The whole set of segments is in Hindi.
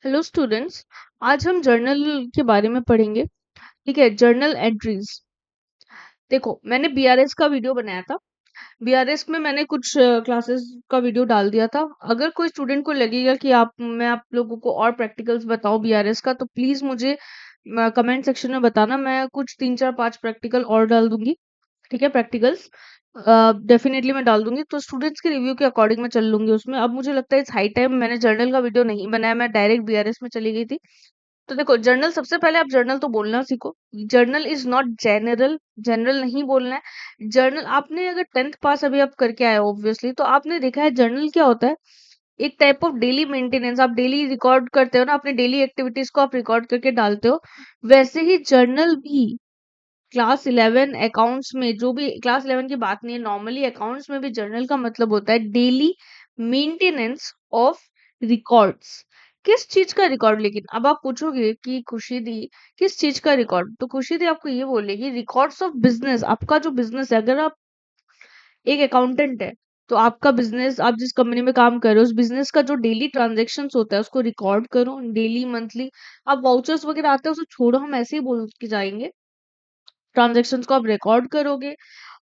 Hello students. आज हम जर्नल के बारे में पढ़ेंगे। ठीक है, जर्नल एंट्रीज। देखो, मैंने बीआरएस का वीडियो बनाया था। बीआरएस में मैंने कुछ क्लासेस का वीडियो डाल दिया था। अगर कोई स्टूडेंट को लगेगा कि मैं आप लोगों को और प्रैक्टिकल्स बताऊं बीआरएस का, तो प्लीज मुझे कमेंट सेक्शन में बताना। मैं कुछ 3 4 5 प्रैक्टिकल और डाल दूंगी। ठीक है, प्रैक्टिकल्स डेफिनेटली मैं डाल दूंगी। तो स्टूडेंट्स के रिव्यू के अकॉर्डिंग मैं चल लूंगी उसमें। अब मुझे लगता है इट्स हाई टाइम, मैंने जर्नल का वीडियो नहीं बनाया, मैं डायरेक्ट बीआरएस में चली गई थी। तो देखो, जर्नल सबसे पहले आप जर्नल तो बोलना सीखो। Journal is not general. General नहीं बोलना है जर्नल। आपने अगर 10th पास अभी आप करके आए ऑब्वियसली, तो आपने देखा है जर्नल क्या होता है। एक टाइप ऑफ डेली मेंटेनेंस। आप डेली रिकॉर्ड करते हो ना, अपनी डेली एक्टिविटीज को आप रिकॉर्ड करके डालते हो। वैसे ही जर्नल भी क्लास 11 अकाउंट्स में, जो भी क्लास 11 की बात नहीं है, नॉर्मली अकाउंट्स में भी जर्नल का मतलब होता है डेली मेंटेनेंस ऑफ रिकॉर्ड्स। किस चीज का रिकॉर्ड? लेकिन अब आप पूछोगे कि खुशी दी किस चीज का रिकॉर्ड, तो खुशी दी आपको ये बोलेगी रिकॉर्ड्स ऑफ बिजनेस। आपका जो बिजनेस है, अगर आप एक अकाउंटेंट है, तो आपका बिजनेस, आप जिस कंपनी में काम कर रहे हो, उस बिजनेस का जो डेली ट्रांजेक्शन होता है उसको रिकॉर्ड करो डेली मंथली। अब वाउचर्स वगैरह आते हैं, उसे छोड़ो, हम ऐसे ही बोल के जाएंगे। ट्रांजेक्शन्स को आप रिकॉर्ड करोगे।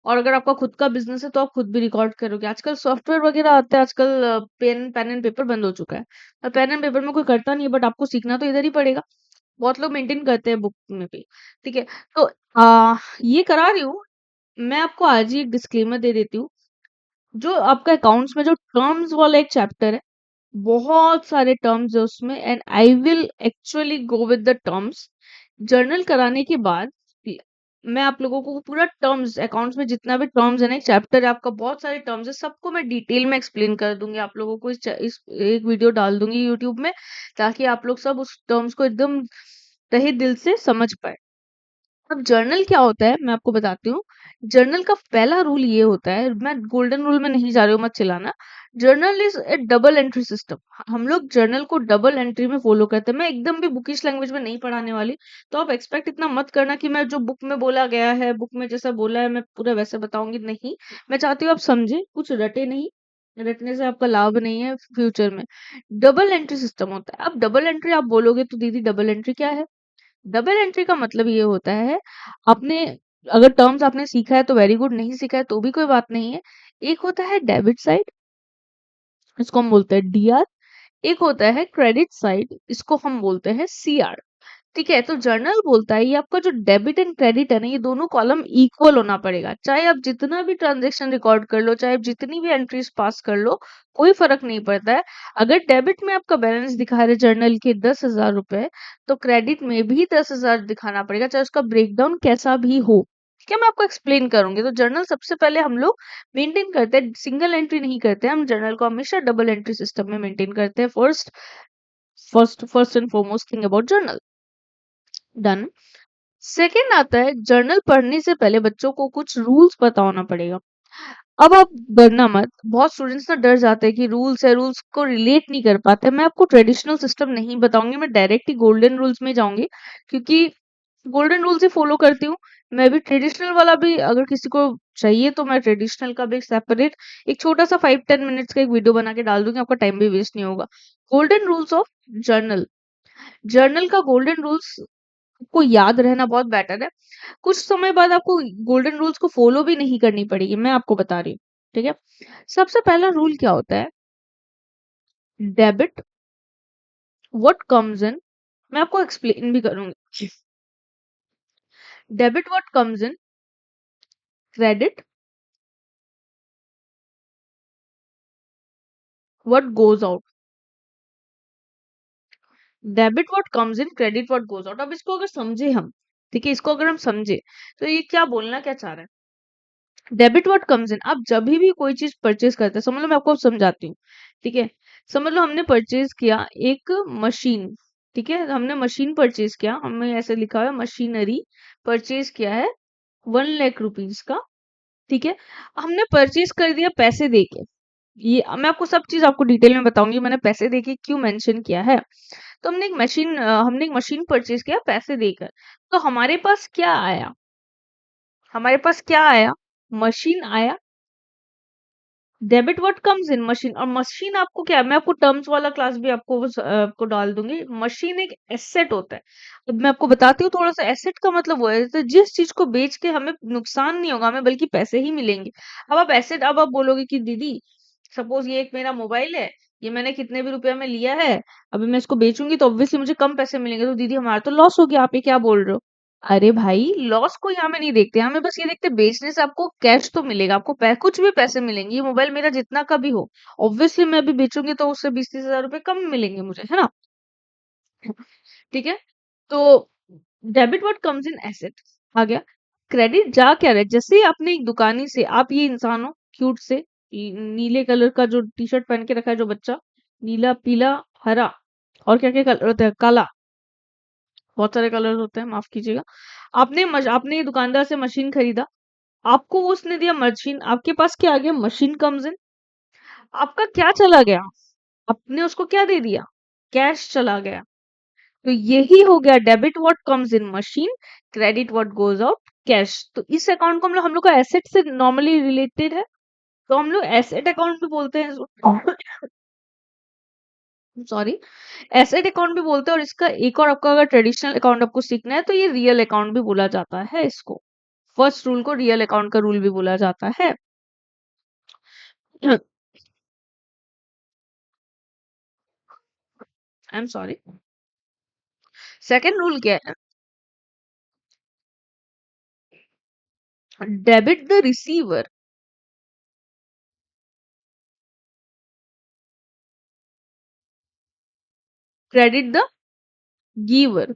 और अगर आपका खुद का बिजनेस है तो आप खुद भी रिकॉर्ड करोगे। आजकल सॉफ्टवेयर वगैरह आते हैं। आजकल पेन एंड पेपर बंद हो चुका है। पेन एंड पेपर में कोई करता नहीं है, बट आपको सीखना तो इधर ही पड़ेगा। बहुत लोग मेंटेन करते हैं बुक में भी। ठीक है, तो ये करा रही हूँ। मैं आपको आज ही एक डिस्क्लेमर दे देती हूँ। जो आपका अकाउंट्स में जो टर्म्स वाला एक चैप्टर है, बहुत सारे टर्म्स है उसमें, and I will actually go with the terms. Journal कराने के बाद मैं आप लोगों को पूरा टर्म्स, अकाउंट्स में जितना भी टर्म्स है ना, एक चैप्टर है आपका, बहुत सारे टर्म्स है, सबको मैं डिटेल में एक्सप्लेन कर दूंगी आप लोगों को। इस एक वीडियो डाल दूंगी यूट्यूब में, ताकि आप लोग सब उस टर्म्स को एकदम तहे दिल से समझ पाए। अब जर्नल क्या होता है मैं आपको बताती हूँ। जर्नल का पहला रूल ये होता है, मैं गोल्डन रूल में नहीं जा रही हूँ, मत चिल्लाना। Journal is A double entry system. हम लोग जर्नल को डबल एंट्री में फॉलो करते हैं। मैं एकदम भी बुकिश लैंग्वेज में नहीं पढ़ाने वाली। तो आप एक्सपेक्ट इतना मत करना कि मैं जो बुक में बोला गया है, बुक में जैसा बोला है, मैं पूरा वैसे बताऊंगी। नहीं, मैं चाहती हूँ आप समझे, कुछ रटे नहीं। रटने से आपका लाभ नहीं है फ्यूचर में। डबल एंट्री सिस्टम होता है। अब डबल एंट्री आप बोलोगे तो दीदी डबल एंट्री क्या है? डबल एंट्री का मतलब ये होता है, आपने अगर टर्म्स आपने सीखा है तो वेरी गुड, नहीं सीखा है तो भी कोई बात नहीं है। एक होता है डेबिट साइड, इसको हम बोलते हैं डीआर। एक होता है क्रेडिट साइड, इसको हम बोलते हैं सीआर। ठीक है, तो जर्नल बोलता है ये आपका जो डेबिट एंड क्रेडिट है ना, ये दोनों कॉलम इक्वल होना पड़ेगा। चाहे आप जितना भी ट्रांजेक्शन रिकॉर्ड कर लो, चाहे आप जितनी भी एंट्रीज पास कर लो, कोई फर्क नहीं पड़ता है। अगर डेबिट में आपका बैलेंस दिखा रहे जर्नल के 10,000 रुपए, तो क्रेडिट में भी 10,000 दिखाना पड़ेगा, चाहे उसका ब्रेकडाउन कैसा भी हो। ठीक है, मैं आपको एक्सप्लेन करूंगी। तो जर्नल सबसे पहले हम लोग मेंटेन करते हैं, सिंगल एंट्री नहीं करते हैं हम। जर्नल को हमेशा डबल एंट्री सिस्टम में मेंटेन करते हैं। First and foremost thing about journal. Done. Second आता है, जर्नल पढ़ने से पहले बच्चों को कुछ रूल्स पता होना पड़ेगा। अब आप डरना मत। बहुत स्टूडेंट्स ना डर जाते हैं कि रूल्स है, रूल्स को रिलेट नहीं कर पाते। मैं आपको ट्रेडिशनल सिस्टम नहीं बताऊंगी, मैं डायरेक्ट ही गोल्डन रूल्स में जाऊंगी, क्योंकि गोल्डन रूल्स ही फॉलो करती हूँ। मैं भी ट्रेडिशनल वाला भी, अगर किसी को चाहिए तो मैं ट्रेडिशनल का भी सेपरेट एक छोटा सा 5-10 मिनट्स का एक वीडियो बना के डाल दूंगी, आपका टाइम भी वेस्ट नहीं होगा। Golden rules of journal. Journal का गोल्डन रूल्स को याद रहना बहुत बेटर है। कुछ समय बाद आपको गोल्डन रूल्स को फॉलो भी नहीं करनी पड़ेगी, मैं आपको बता रही हूँ। ठीक है, सबसे पहला रूल क्या होता है? डेबिट व्हाट कम्स इन। मैं आपको एक्सप्लेन भी करूंगी। Debit what comes in, credit what goes out. Debit what comes in, credit what goes out. अब इसको अगर समझे हम, ठीक है, इसको अगर हम समझे, तो ये क्या बोलना क्या चाह रहा है? डेबिट व्हाट कम्स इन, आप जब भी कोई चीज परचेज करते हैं, समझ लो मैं आपको समझाती हूँ। ठीक है, समझ लो हमने परचेज किया एक मशीन। ठीक है, हमने मशीन परचेज किया, हमें ऐसे लिखा हुआ है मशीनरी परचेज किया है 1 लाख रुपीज का। ठीक है, हमने परचेज कर दिया पैसे देके। ये मैं आपको सब चीज आपको डिटेल में बताऊंगी, मैंने पैसे देके क्यों मेंशन किया है। तो हमने एक मशीन परचेज किया पैसे देकर। तो हमारे पास क्या आया? हमारे पास क्या आया? मशीन आया, debit what comes in machine, और मशीन आपको क्या है, मैं आपको टर्म्स वाला क्लास भी आपको आपको डाल दूंगी। मशीन एक एसेट होता है। अब मैं आपको बताती हूँ थोड़ा सा, एसेट का मतलब वो है तो जिस चीज को बेच के हमें नुकसान नहीं होगा, हमें बल्कि पैसे ही मिलेंगे। अब आप एसेट, अब आप बोलोगे कि दीदी सपोज ये एक मेरा मोबाइल है, ये मैंने कितने भी रुपया में लिया है, अभी मैं इसको बेचूंगी तो ऑब्वियसली मुझे कम पैसे मिलेंगे, तो दीदी हमारा तो लॉस हो गया, आप ये क्या बोल रहे हो? अरे भाई, लॉस को यहाँ में नहीं देखते, हमें बस ये देखते बेचने से आपको कैश तो मिलेगा, आपको कुछ भी पैसे मिलेंगे, ये मोबाइल मेरा जितना का भी हो, ऑब्वियसली मैं अभी बेचूंगी तो उससे 20-30 हजार रुपए कम मिलेंगे मुझे, है ना? ठीक है। तो debit what comes in asset आ गया। क्रेडिट जा क्या रहा है, जैसे ही आपने एक दुकानी से, आप ये इंसान हो क्यूट से, नीले कलर का जो टी शर्ट पहन के रखा है जो बच्चा, नीला पीला हरा, और क्या क्या कलर होता है, काला, बहुत सारे कलर होते हैं, माफ कीजिएगा। आपने ये दुकानदार से मशीन खरीदा, आपको वो उसने दिया मशीन, आपके पास क्या आ गया, मशीन कम्स इन, आपका क्या चला गया, आपने उसको क्या दे दिया, कैश चला गया। तो यही हो गया debit what comes in machine, credit what goes out cash. तो इस अकाउंट को हम लोग का एसेट से नॉर्मली रिलेटेड है, तो हम लोग एसेट अकाउंट भी बोलते हैं, सॉरी, एसेट अकाउंट भी बोलते हैं। और इसका एक और, आपका अगर ट्रेडिशनल अकाउंट आपको सीखना है तो ये रियल अकाउंट भी बोला जाता है इसको। फर्स्ट रूल को रियल अकाउंट का रूल भी बोला जाता है। I am sorry. Second rule क्या है, debit the receiver, credit the giver.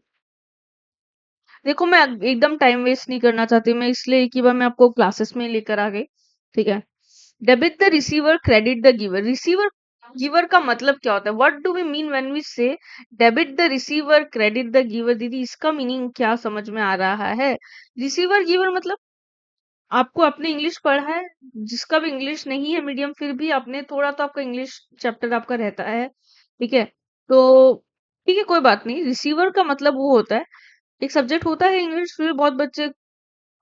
देखो मैं एकदम टाइम वेस्ट नहीं करना चाहती, मैं इसलिए एक ही बार मैं आपको क्लासेस में लेकर आ गई। ठीक है। Debit the receiver, credit the giver. Receiver giver का मतलब क्या होता है, what do we mean when we say debit the receiver, credit the giver? दीदी इसका मीनिंग क्या समझ में आ रहा है? रिसीवर गिवर मतलब, आपको आपने इंग्लिश पढ़ा है, जिसका भी इंग्लिश नहीं है मीडियम, फिर भी आपने थोड़ा तो आपका इंग्लिश चैप्टर आपका रहता है। ठीक है। तो ठीक है, कोई बात नहीं। रिसीवर का मतलब वो होता है, एक सब्जेक्ट होता है इंग्लिश, फिर बहुत बच्चे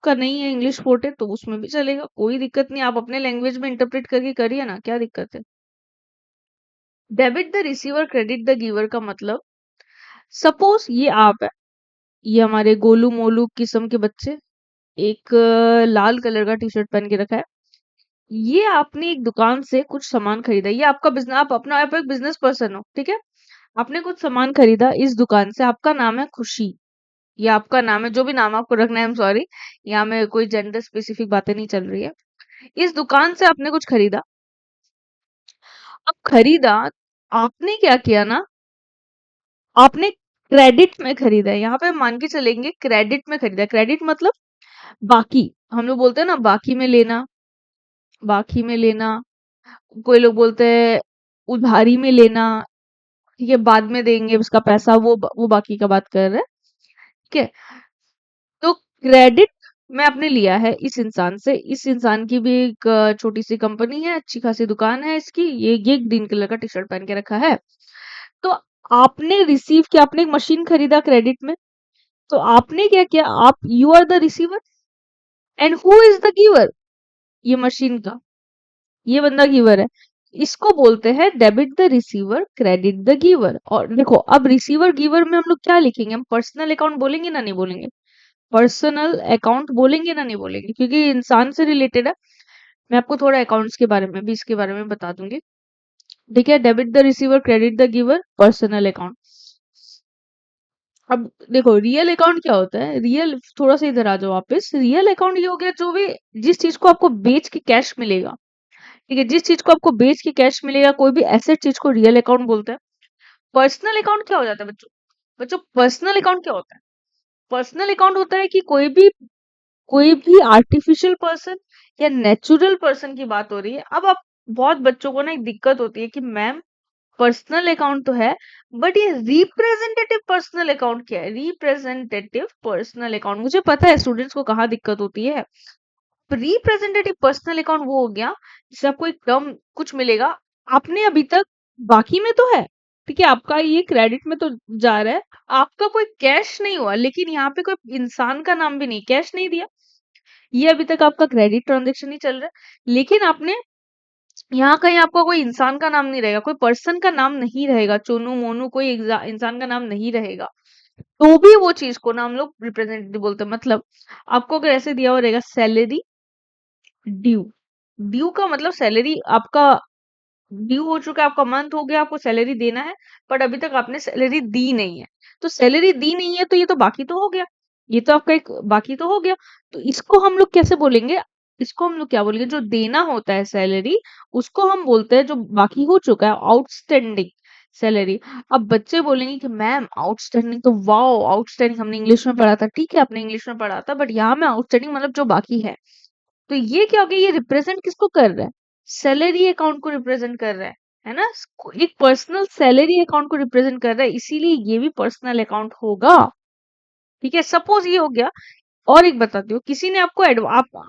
का नहीं है इंग्लिश फोर्टे, तो उसमें भी चलेगा, कोई दिक्कत नहीं, आप अपने लैंग्वेज में इंटरप्रेट करके करिए ना, क्या दिक्कत है? Debit the receiver, credit the giver का मतलब, सपोज ये आप है, ये हमारे गोलू मोलू किस्म के बच्चे, एक लाल कलर का टी शर्ट पहन के रखा है, ये आपने एक दुकान से कुछ सामान खरीदा, ये आपका बिजनेस, आप एक बिजनेस पर्सन हो, ठीक है? आपने कुछ सामान खरीदा इस दुकान से, आपका नाम है खुशी, ये आपका नाम है, जो भी नाम आपको रखना है, आई एम सॉरी, यहाँ में कोई जेंडर स्पेसिफिक बातें नहीं चल रही है। इस दुकान से आपने कुछ खरीदा, अब खरीदा, आपने क्या किया ना, आपने क्रेडिट में खरीदा है, यहाँ पे हम मान के चलेंगे क्रेडिट में खरीदा। क्रेडिट मतलब बाकी, हम लोग बोलते हैं ना बाकी में लेना, बाकी में लेना, कोई लोग बोलते हैं उधारी में लेना, ठीक है, बाद में देंगे उसका पैसा, वो बाकी का बात कर रहे हैं। ठीक है। तो क्रेडिट में आपने लिया है इस इंसान से, इस इंसान की भी एक छोटी सी कंपनी है, अच्छी खासी दुकान है इसकी, ये ग्रीन कलर का टी शर्ट पहन के रखा है। तो आपने रिसीव किया, आपने एक मशीन खरीदा क्रेडिट में, तो आपने क्या किया, आप you are the receiver, and who is the giver, ये मशीन का, ये बंदा गिवर है। इसको बोलते हैं debit the receiver, credit the giver. और देखो अब रिसीवर गिवर में हम लोग क्या लिखेंगे, हम पर्सनल अकाउंट बोलेंगे ना, नहीं बोलेंगे? पर्सनल अकाउंट बोलेंगे ना, नहीं बोलेंगे? क्योंकि ये इंसान से रिलेटेड है। मैं आपको थोड़ा अकाउंट्स के बारे में भी, इसके बारे में बता दूंगी। ठीक है, debit the receiver, credit the giver, personal account. अब देखो रियल अकाउंट क्या होता है, रियल, थोड़ा सा इधर आ जाओ वापस। रियल अकाउंट ये हो गया जो भी, जिस चीज को आपको बेच के कैश मिलेगा। ठीक है, जिस चीज को आपको बेच के कैश मिलेगा, कोई भी एसेट चीज को रियल अकाउंट बोलते हैं। पर्सनल अकाउंट क्या हो जाता है बच्चों? बच्चों पर्सनल अकाउंट क्या होता है? पर्सनल अकाउंट होता है कि कोई भी आर्टिफिशियल पर्सन या नेचुरल पर्सन की बात हो रही है। अब आप, बहुत बच्चों को ना एक दिक्कत होती है कि मैम पर्सनल अकाउंट तो है, बट ये रिप्रेजेंटेटिव पर्सनल अकाउंट क्या है? रिप्रेजेंटेटिव पर्सनल अकाउंट, मुझे पता है स्टूडेंट्स को कहाँ दिक्कत होती है। रिप्रेजेंटेटिव पर्सनल अकाउंट वो हो गया जिससे आपको एक टर्म कुछ मिलेगा, आपने अभी तक बाकी में तो है, ठीक है, आपका ये क्रेडिट में तो जा रहा है, आपका कोई कैश नहीं हुआ, लेकिन यहाँ पे कोई इंसान का नाम भी नहीं, कैश नहीं दिया, ये अभी तक आपका क्रेडिट ट्रांजेक्शन नहीं चल रहा है। लेकिन आपने यहाँ कहीं आपका कोई इंसान का नाम नहीं रहेगा, कोई पर्सन का नाम नहीं रहेगा, चोनू मोनू कोई इंसान का नाम नहीं रहेगा, तो भी वो चीज को ना हम लोग रिप्रेजेंटेटिव बोलते हैं। मतलब आपको अगर ऐसे दिया हुआ रहेगा सैलरी ड्यू, ड्यू का मतलब सैलरी आपका ड्यू हो चुका है, आपका मंथ हो गया, आपको सैलरी देना है, बट अभी तक आपने सैलरी दी नहीं है। तो सैलरी दी नहीं है तो ये तो बाकी तो हो गया, ये तो आपका एक बाकी तो हो गया। तो इसको हम लोग कैसे बोलेंगे, इसको हम लोग क्या बोलेंगे, जो देना होता है सैलरी उसको हम बोलते हैं जो बाकी हो चुका है आउटस्टैंडिंग सैलरी। अब बच्चे बोलेंगे कि मैम आउटस्टैंडिंग तो वाओ, आउटस्टैंडिंग हमने इंग्लिश में पढ़ा था, ठीक है आपने इंग्लिश में पढ़ा था, बट यहाँ में आउटस्टैंडिंग मतलब जो बाकी है। तो ये क्या हो गया, ये रिप्रेजेंट किसको कर रहा है, सैलरी अकाउंट को रिप्रेजेंट कर रहा है ना, एक पर्सनल सैलरी अकाउंट को रिप्रेजेंट कर रहा है, इसीलिए ये भी पर्सनल अकाउंट होगा। ठीक है, सपोज ये हो गया। और एक बताती हूँ, किसी ने आपको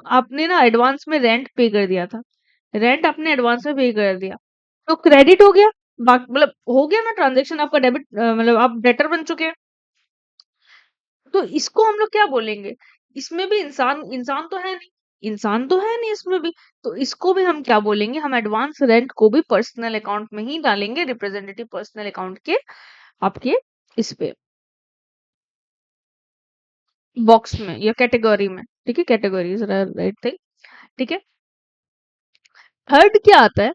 आपने ना एडवांस में रेंट पे कर दिया था, रेंट आपने एडवांस में पे कर दिया, तो क्रेडिट हो गया, मतलब हो गया ना ट्रांजेक्शन आपका, डेबिट मतलब आप डेटर बन चुके हैं। तो इसको हम लोग क्या बोलेंगे, इसमें भी इंसान इंसान तो है नहीं, इंसान तो है नहीं इसमें भी, तो इसको भी हम क्या बोलेंगे, हम एडवांस रेंट को भी पर्सनल अकाउंट में ही डालेंगे, रिप्रेजेंटेटिव पर्सनल अकाउंट के आपके इस पे बॉक्स में या कैटेगरी में। ठीक है, कैटेगरी इज राइट थिंग। ठीक है, थर्ड क्या आता है,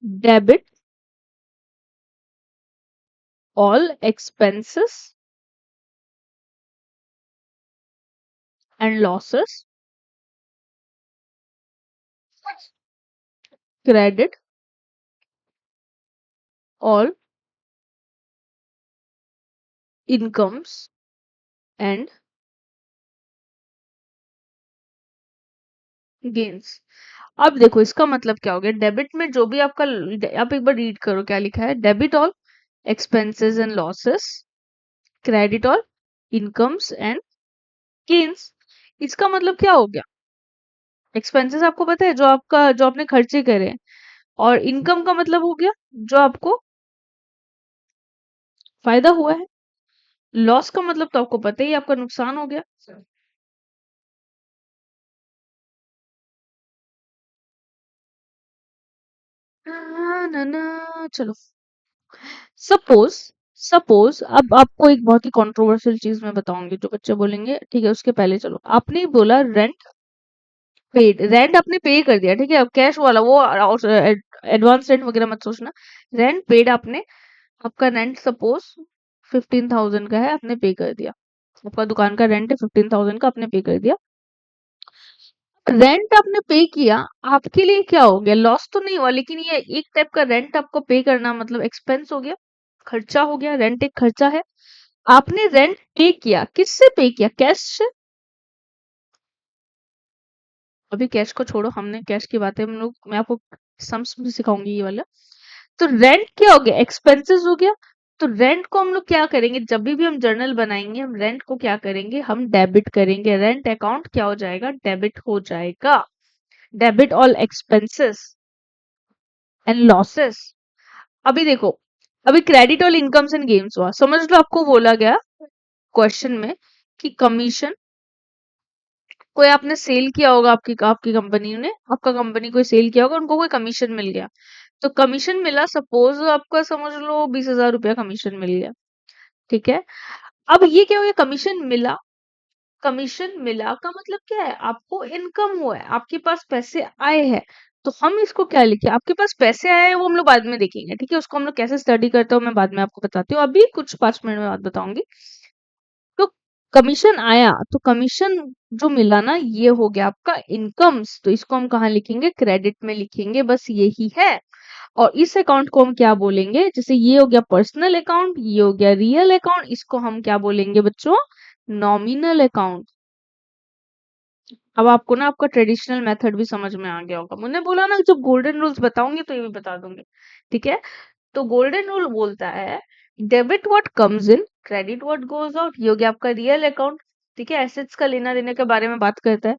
debit all expenses and losses, credit all incomes and gains. अब देखो इसका मतलब क्या हो गया, डेबिट में जो भी आपका, आप एक बार रीड करो क्या लिखा है, debit all expenses and losses, credit all incomes and gains. इसका मतलब क्या हो गया, एक्सपेंसेस आपको पता है जो आपका, जो आपने खर्चे करे हैं, और इनकम का मतलब हो गया जो आपको फायदा हुआ है, लॉस का मतलब तो आपको पता ही, आपका नुकसान हो गया। ना ना, चलो सपोज, सपोज अब आपको एक बहुत ही कंट्रोवर्शियल चीज मैं बताऊंगी जो बच्चे बोलेंगे, ठीक है उसके पहले चलो, आपने ही बोला रेंट पेड, रेंट आपने पे कर दिया, ठीक है, अब कैश वाला वो एडवांस रेंट वगैरह मत सोचना, रेंट पेड आपने, आपका रेंट सपोज 15,000 का है, आपने पे कर दिया, आपका दुकान का रेंट है 15,000 का, आपने पे कर दिया, रेंट आपने पे किया, आपके लिए क्या हो गया, लॉस तो नहीं हुआ, लेकिन ये एक टाइप का रेंट आपको पे करना मतलब एक्सपेंस हो गया, खर्चा हो गया, रेंट एक खर्चा है। आपने रेंट पे किया, किससे पे किया, कैश से। अभी कैश को छोड़ो, हमने कैश की बातें हम लोग, मैं आपको सम्स भी सिखाऊंगी ये वाला। तो रेंट क्या हो गया, एक्सपेंसेस हो गया। तो रेंट को हम लोग क्या करेंगे, जब भी हम जर्नल बनाएंगे, हम रेंट को क्या करेंगे, हम डेबिट करेंगे, रेंट अकाउंट क्या हो जाएगा, डेबिट हो जाएगा, debit all expenses and losses. अभी देखो, अभी credit all incomes and games हुआ, समझ लो आपको बोला गया क्वेश्चन में कि कमीशन, कोई आपने सेल किया होगा, आपकी आपकी कंपनी ने, आपका कंपनी कोई सेल किया होगा, उनको कोई कमीशन मिल गया, तो कमीशन मिला, सपोज आपका समझ लो 20,000 रुपया कमीशन मिल गया। ठीक है, अब ये क्या हो गया, कमीशन मिला, कमीशन मिला का मतलब क्या है, आपको इनकम हुआ है, आपके पास पैसे आए हैं। तो हम इसको क्या लिखे, आपके पास पैसे आए हैं वो हम लोग बाद में देखेंगे, ठीक है, उसको हम लोग कैसे स्टडी करते हो मैं बाद में आपको बताती हूँ, अभी कुछ 5 मिनट में बात बताऊंगी। तो कमीशन आया, तो कमीशन जो मिला ना, ये हो गया आपका इनकम्स, तो इसको हम कहाँ लिखेंगे, क्रेडिट में लिखेंगे, बस यही है। और इस अकाउंट को हम क्या बोलेंगे, जैसे ये हो गया पर्सनल अकाउंट, ये हो गया रियल अकाउंट, इसको हम क्या बोलेंगे बच्चों, नॉमिनल अकाउंट। अब आपको ना आपका ट्रेडिशनल मेथड भी समझ में आ गया होगा, मैंने बोला ना जब गोल्डन रूल्स बताऊंगी तो ये भी बता दूंगी। ठीक है, तो गोल्डन रूल बोलता है, debit what comes in, credit what goes out, ये हो गया आपका रियल अकाउंट। ठीक है, एसेट्स का लेना देने के बारे में बात करता है।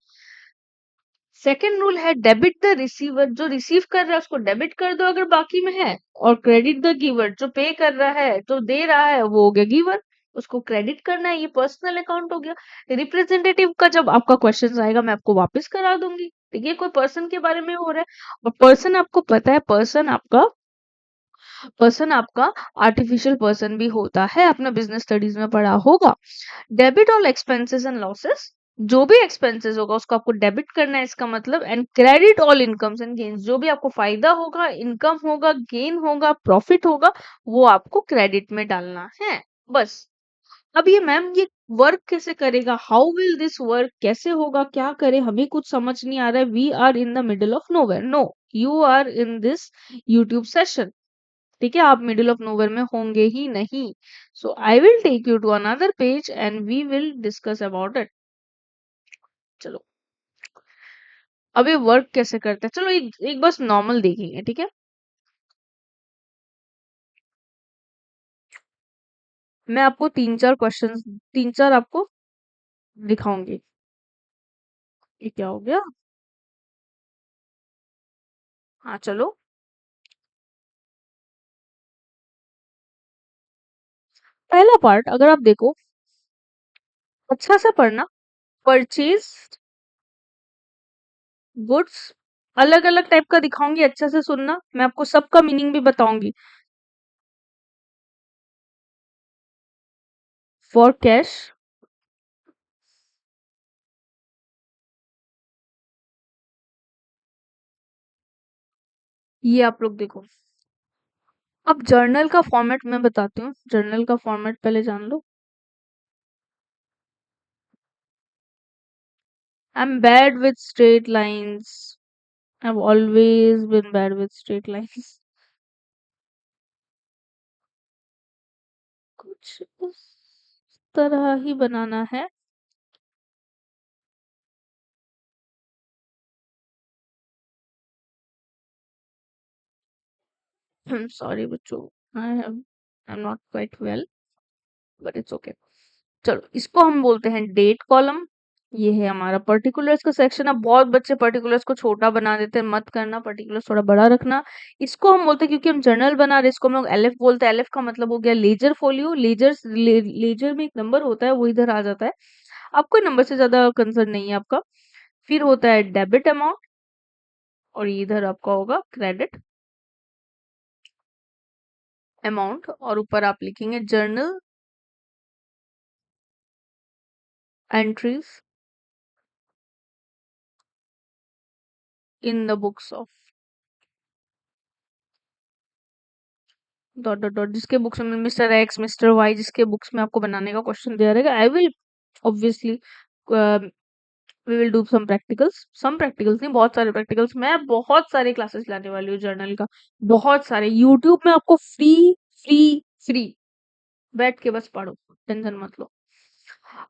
सेकेंड रूल है डेबिट द रिसीवर, जो रिसीव कर रहा है उसको डेबिट कर दो अगर बाकी में है, और क्रेडिट द गिवर, जो पे कर रहा है जो दे रहा है वो हो गया गिवर। उसको क्रेडिट करना है, ये पर्सनल अकाउंट हो गया। रिप्रेजेंटेटिव का जब आपका क्वेश्चन आएगा मैं आपको वापस करा दूंगी। ठीक है, कोई पर्सन के बारे में हो रहा है और पर्सन आपको पता है, पर्सन आपका आर्टिफिशियल पर्सन भी होता है, आपने बिजनेस स्टडीज में पढ़ा होगा। Debit all expenses and losses, जो भी एक्सपेंसेस होगा उसको आपको डेबिट करना है, इसका मतलब। And credit all incomes and gains, जो भी आपको फायदा होगा, इनकम होगा, गेन होगा, प्रॉफिट होगा, वो आपको क्रेडिट में डालना है, बस। अब ये मैम ये वर्क कैसे करेगा, हाउ विल दिस वर्क, कैसे होगा, क्या करे, हमें कुछ समझ नहीं आ रहा है, we are in the middle of nowhere. No, you are in this YouTube session. ठीक है, आप मिडिल ऑफ नोवेयर में होंगे ही नहीं। So I will take you to another page and we will discuss about it. चलो, अब ये वर्क कैसे करता है, चलो एक बस नॉर्मल देखेंगे। ठीक है, मैं आपको तीन चार आपको दिखाऊंगी। ये क्या हो गया, हाँ चलो। पहला पार्ट अगर आप देखो, अच्छा से पढ़ना। परचेज गुड्स, अलग अलग टाइप का दिखाऊंगी, अच्छे से सुनना, मैं आपको सबका मीनिंग भी बताऊंगी। फॉर कैश, ये आप लोग देखो। अब जर्नल का फॉर्मेट मैं बताती हूँ, जर्नल का फॉर्मेट पहले जान लो। I am bad with straight lines, I have always been bad with straight lines. कुछ इस तरह ही बनाना है। सॉरी बच्चों, I am not quite well, but it's okay. चलो, इसको हम बोलते हैं डेट कॉलम। ये है हमारा पर्टिकुलर्स का सेक्शन। अब बहुत बच्चे पर्टिकुलर्स को छोटा बना देते हैं, मत करना, पर्टिकुलर्स थोड़ा बड़ा रखना। इसको हम बोलते हैं, क्योंकि हम जर्नल बना रहे हैं, इसको हम लोग एलएफ बोलते हैं। एलएफ का मतलब हो गया लेजर फोलियो। लेजर में एक नंबर होता है, वो इधर आ जाता है। आपको नंबर से ज्यादा कंसर्न नहीं है आपका। फिर होता है डेबिट अमाउंट, और इधर आपका होगा क्रेडिट अमाउंट, और ऊपर आप लिखेंगे journal entries in the books of dot dot dot, जिसके बुक्स में मिस्टर एक्स मिस्टर वाई, जिसके बुक्स में आपको बनाने का क्वेश्चन दिया रहेगा। I will obviously, we will do some practicals नहीं, बहुत सारे प्रैक्टिकल्स। मैं बहुत सारे क्लासेस लाने वाली हूँ जर्नल का, बहुत सारे। यूट्यूब में आपको फ्री फ्री फ्री, बैठ के बस पढ़ो, टेंशन मत लो।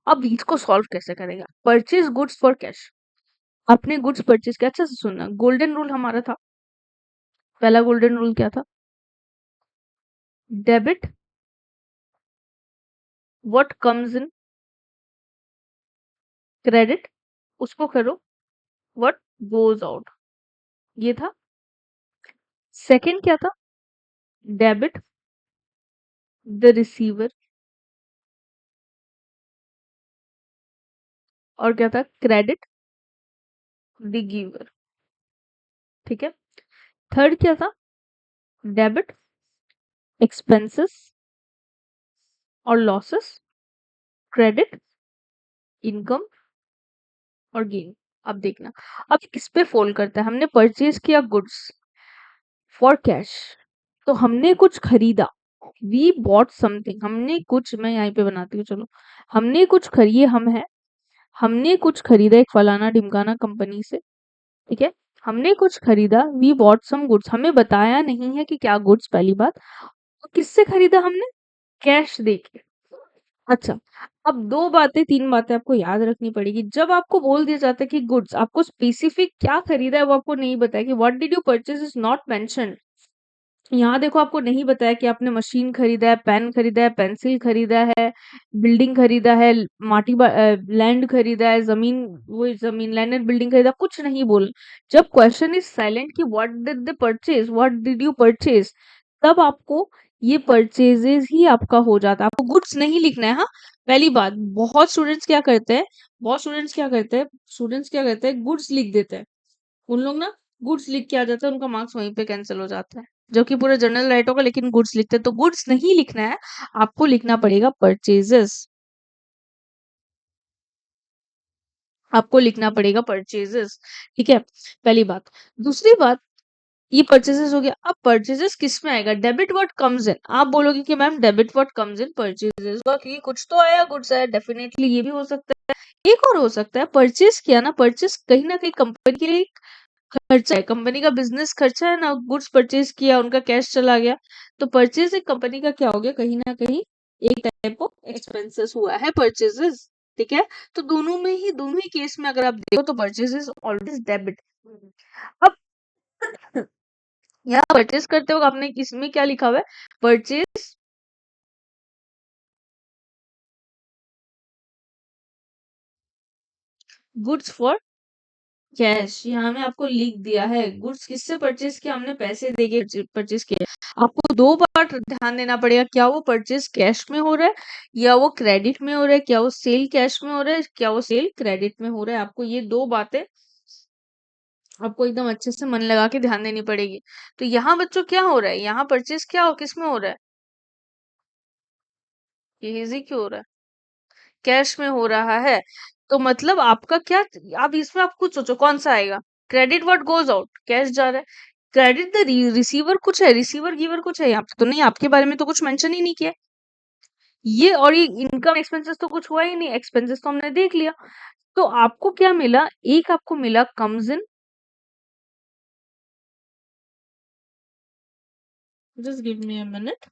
अब इसको सॉल्व कैसे करेगा, परचेज गुड्स फॉर कैश। आपने गुड्स परचेज किया, अच्छा से सुनना, गोल्डन रूल हमारा था। पहला गोल्डन रूल क्या था, debit what comes in, credit उसको करो व्हाट गोज आउट। ये था। सेकंड क्या था, डेबिट द रिसीवर, और क्या था, क्रेडिट द गिवर। ठीक है। थर्ड क्या था, डेबिट एक्सपेंसेस और लॉसेस, क्रेडिट इनकम और गेन। अब देखना, अब किस पे फॉल करता है। हमने परचेज किया गुड्स फॉर कैश, तो हमने कुछ खरीदा, वी बॉट समथिंग, हमने कुछ, मैं यहाँ पे बनाती हूँ चलो। हमने कुछ खरीदे, हमने कुछ खरीदा एक फलाना ढिमकाना कंपनी से। ठीक है, हमने कुछ खरीदा, वी बॉट सम गुड्स, हमें बताया नहीं है कि क्या गुड्स, पहली बात। और किससे खरीदा हमने, कैश देके। अच्छा, अब दो बातें तीन बातें आपको याद रखनी पड़ेगी। जब आपको बोल दिया जाता है कि गुड्स, आपको स्पेसिफिक क्या खरीदा है वो आपको नहीं बताया, कि what did you purchase is not mention. यहाँ देखो, आपको नहीं बताया कि आपने मशीन खरीदा है, पेन खरीदा है, पेंसिल खरीदा है, बिल्डिंग खरीदा है, लैंड खरीदा है, जमीन, वो जमीन लैंड एंड बिल्डिंग खरीदा, कुछ नहीं बोल। जब क्वेश्चन इज साइलेंट कि what did they purchase, what did you purchase, तब आपको ये परचेजेस ही आपका हो जाता है। आपको गुड्स नहीं लिखना है। हाँ, पहली बात, स्टूडेंट्स क्या करते हैं, गुड्स लिख देते हैं। उन लोग ना गुड्स लिख के आ जाते हैं, उनका मार्क्स वहीं पे कैंसिल हो जाता है, जबकि पूरा जनरल राइट होगा लेकिन गुड्स लिखते हैं। तो गुड्स नहीं लिखना है, आपको लिखना पड़ेगा परचेजेस। आपको लिखना पड़ेगा परचेजेस। ठीक है, पहली बात। दूसरी बात, ये परचेजेस हो गया। अब परचेजेस किस में आएगा, डेबिट व्हाट कम्स इन। आप बोलोगे कि ma'am debit what comes in purchases, क्योंकि कुछ तो आया, गुड्स आया, डेफिनेटली ये भी हो सकता है। एक और हो सकता है, परचेज किया ना, परचेज कहीं ना कहीं कंपनी के लिए खर्चा है, कंपनी का बिजनेस खर्चा है ना, गुड्स परचेज किया, उनका कैश चला गया। तो परचेज एक कंपनी का क्या हो गया, कहीं ना कहीं एक टाइप ऑफ एक्सपेंसेस हुआ है परचेजेस। ठीक है, तो दोनों ही केस में अगर आप देखो तो परचेजेस ऑलवेज डेबिट। अब यहाँ परचेज करते वक्त आपने इसमें क्या लिखा हुआ है, परचेज गुड्स फॉर कैश। यहाँ में आपको लिख दिया है, गुड्स किससे परचेज किया, हमने पैसे देके परचेज किया। आपको दो बार ध्यान देना पड़ेगा, क्या वो परचेज कैश में हो रहा है या वो क्रेडिट में हो रहा है, क्या वो सेल कैश में हो रहा है, क्या वो सेल क्रेडिट में हो रहा है। आपको ये दो बातें आपको एकदम अच्छे से मन लगा के ध्यान देनी पड़ेगी। तो यहाँ बच्चों क्या हो रहा है, यहाँ परचेज क्या हो, किस में हो रहा है, ये इजी क्यों हो रहा है, कैश में हो रहा है। तो मतलब आपका क्या, आप इसमें आप खुद सोचो कौन सा आएगा। Credit what goes out, cash जा रहा है। क्रेडिट द रिसीवर कुछ है, रिसीवर गिवर कुछ है, यहाँ पे तो नहीं, आपके बारे में तो कुछ मेंशन ही नहीं किया। ये और ये इनकम एक्सपेंसेस तो कुछ हुआ ही नहीं, एक्सपेंसेस तो हमने देख लिया। तो आपको क्या मिला, एक आपको मिला comes in, just give me a minute.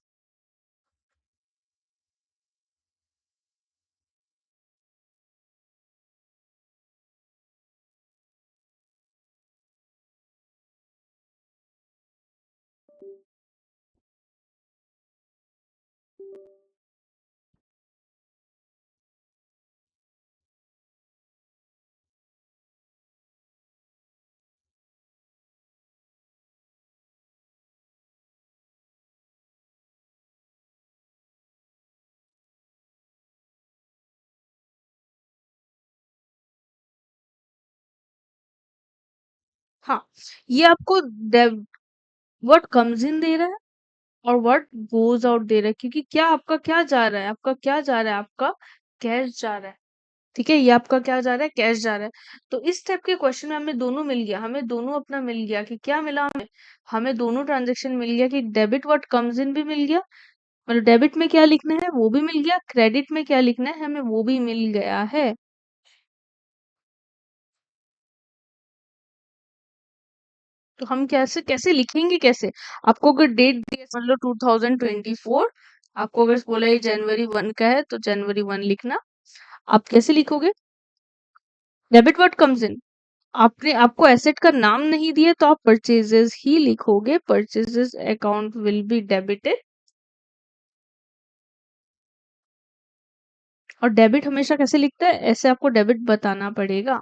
हाँ, ये आपको व्हाट कम्स इन दे रहा है और व्हाट गोज आउट दे रहा है, क्योंकि क्या आपका क्या जा रहा है, आपका क्या जा रहा है, आपका कैश जा रहा है। ठीक है, ये आपका क्या जा रहा है, कैश जा रहा है। तो इस टाइप के क्वेश्चन में हमें दोनों मिल गया, हमें दोनों अपना मिल गया कि क्या मिला हमें, हमें दोनों ट्रांजेक्शन मिल गया कि डेबिट व्हाट कम्स इन भी मिल गया, मतलब डेबिट में क्या लिखना है वो भी मिल गया, क्रेडिट में क्या लिखना है हमें वो भी मिल गया है। तो हम कैसे कैसे लिखेंगे, कैसे, आपको अगर डेट दी मान लो 2024, आपको अगर बोला ये जनवरी 1 का है तो जनवरी 1 लिखना। आप कैसे लिखोगे, डेबिट व्हाट कम्स इन, आपने आपको एसेट का नाम नहीं दिया तो आप परचेजेस ही लिखोगे, purchases account will be debited. और डेबिट हमेशा कैसे लिखता है, ऐसे आपको डेबिट बताना पड़ेगा।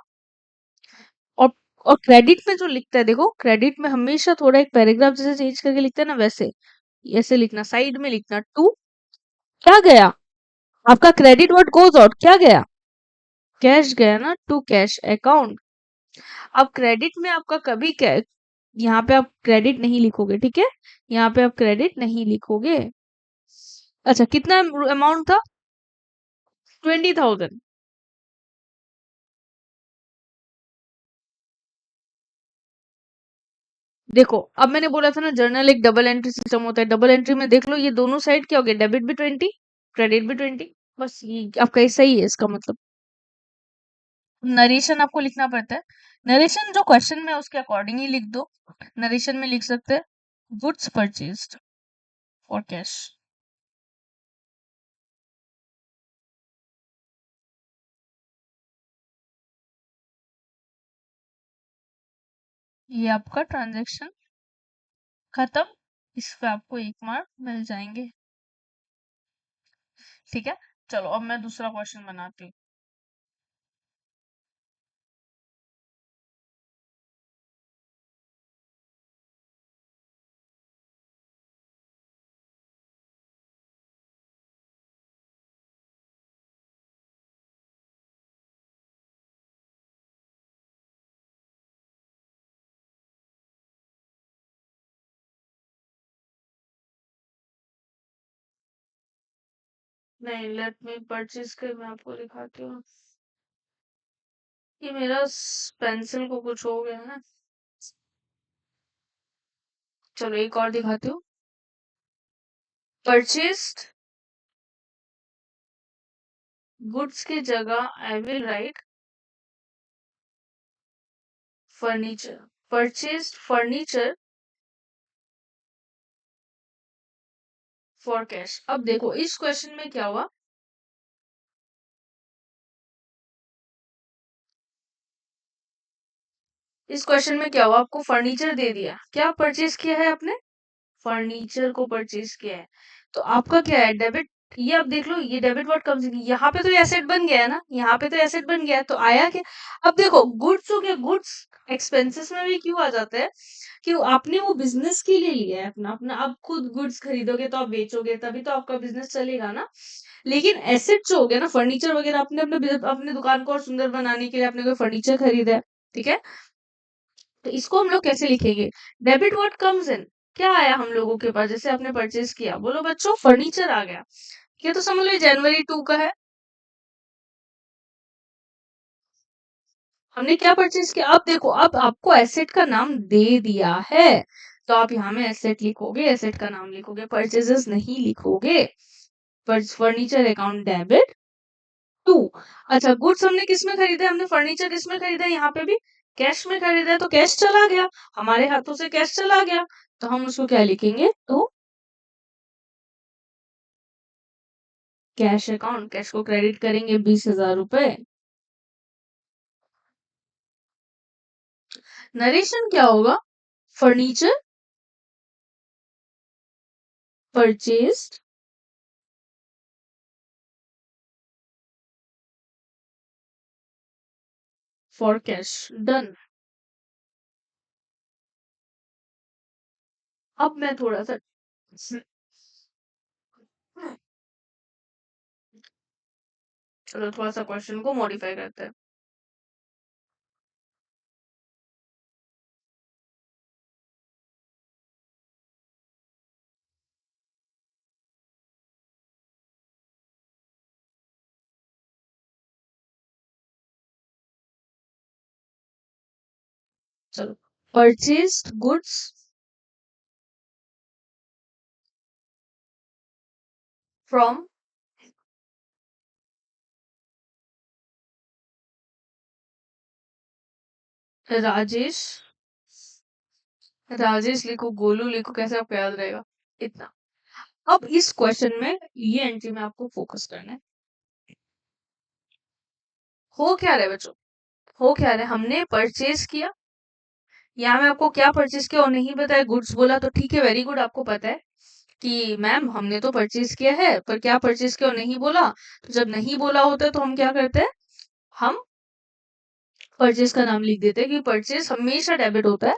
और और क्रेडिट में जो लिखता है, देखो क्रेडिट में हमेशा थोड़ा एक पैराग्राफ जैसे चेंज करके लिखता है ना, वैसे ऐसे लिखना, साइड में लिखना, टू क्या गया, आपका क्रेडिट व्हाट गोज आउट क्या गया, कैश गया ना, टू कैश अकाउंट। अब क्रेडिट में आपका कभी क्या, यहाँ पे आप क्रेडिट नहीं लिखोगे, ठीक है, यहाँ पे आप क्रेडिट नहीं लिखोगे। अच्छा, कितना अमाउंट था, 20,000। देखो, अब मैंने बोला था ना जर्नल एक डबल एंट्री सिस्टम होता है, डबल एंट्री में देख लो ये दोनों साइड क्या हो गया, डेबिट भी 20, क्रेडिट भी 20। बस ये आपका सही है इसका मतलब। नरेशन आपको लिखना पड़ता है, नरेशन जो क्वेश्चन में है, उसके अकॉर्डिंग ही लिख दो। नरेशन में लिख सकते हैं गुड्स परचेज्ड फॉर कैश। ये आपका ट्रांजैक्शन खत्म, इस पे आपको 1 मार्क मिल जाएंगे। ठीक है, चलो अब मैं दूसरा क्वेश्चन बनाती हूँ। नहीं, लेट मी परचेज के मैं आपको दिखाती हूँ। ये मेरा पेंसिल को कुछ हो गया है। चलो एक और दिखाती हूँ। परचेस्ड गुड्स की जगह I will write furniture. Purchased furniture for cash. अब देखो इस क्वेश्चन में क्या हुआ। इस क्वेश्चन में क्या हुआ, आपको फर्नीचर दे दिया, क्या परचेज किया है आपने, फर्नीचर को परचेज किया है। तो आपका क्या है, डेबिट। ये आप देख लो, ये डेबिट वर्ड कम से यहाँ पे तो एसेट बन गया है ना, यहाँ पे तो एसेट बन गया है, तो आया क्या। अब देखो गुड्स हो गया, गुड्स एक्सपेंसेस में भी क्यों आ जाता है कि आपने वो बिजनेस के लिए लिया है अपना अपना, आप खुद गुड्स खरीदोगे तो आप बेचोगे तभी तो आपका बिजनेस चलेगा ना। लेकिन एसेट जो हो गया ना, फर्नीचर वगैरह, आपने अपने दुकान को और सुंदर बनाने के लिए आपने कोई फर्नीचर खरीदा है, ठीक है। तो इसको हम लोग कैसे लिखेंगे, डेबिट वर्ड कम्स इन। क्या आया हम लोगों के पास, जैसे आपने परचेज किया, बोलो बच्चों फर्नीचर आ गया। ये तो समझ लो जनवरी 2 का है। हमने क्या परचेज किया, अब देखो अब आपको एसेट का नाम दे दिया है, तो आप यहाँ में एसेट लिखोगे, एसेट का नाम लिखोगे, परचेजेस नहीं लिखोगे। Furniture account debit 2। अच्छा गुड्स हमने किस में खरीदा है, हमने फर्नीचर किस में खरीदा है, यहाँ पे भी कैश में खरीदा है, तो कैश चला गया, हमारे हाथों से कैश चला गया, तो हम उसको क्या लिखेंगे, तो कैश अकाउंट, कैश को क्रेडिट करेंगे 20,000 रुपए। नरेशन क्या होगा, furniture purchased for cash, done. अब मैं थोड़ा सा चलो थोड़ा सा क्वेश्चन को मॉडिफाई करते हैं। चलो purchased goods from Rajesh, Rajesh लिखो, गोलू लिखो, कैसे आपको याद रहेगा इतना। अब इस क्वेश्चन में ये एंट्री में आपको फोकस करना है। हो क्या रहा है बच्चों, हो क्या रहा है, हमने परचेज किया, यहाँ में आपको क्या परचेज किया और नहीं बताया, गुड्स बोला, तो ठीक है, वेरी गुड, आपको पता है कि मैम हमने तो परचेज किया है, पर क्या परचेज किया और नहीं बोला। तो जब नहीं बोला होता है तो हम क्या करते हैं, हम परचेज का नाम लिख देते हैं, कि परचेज हमेशा डेबिट होता है।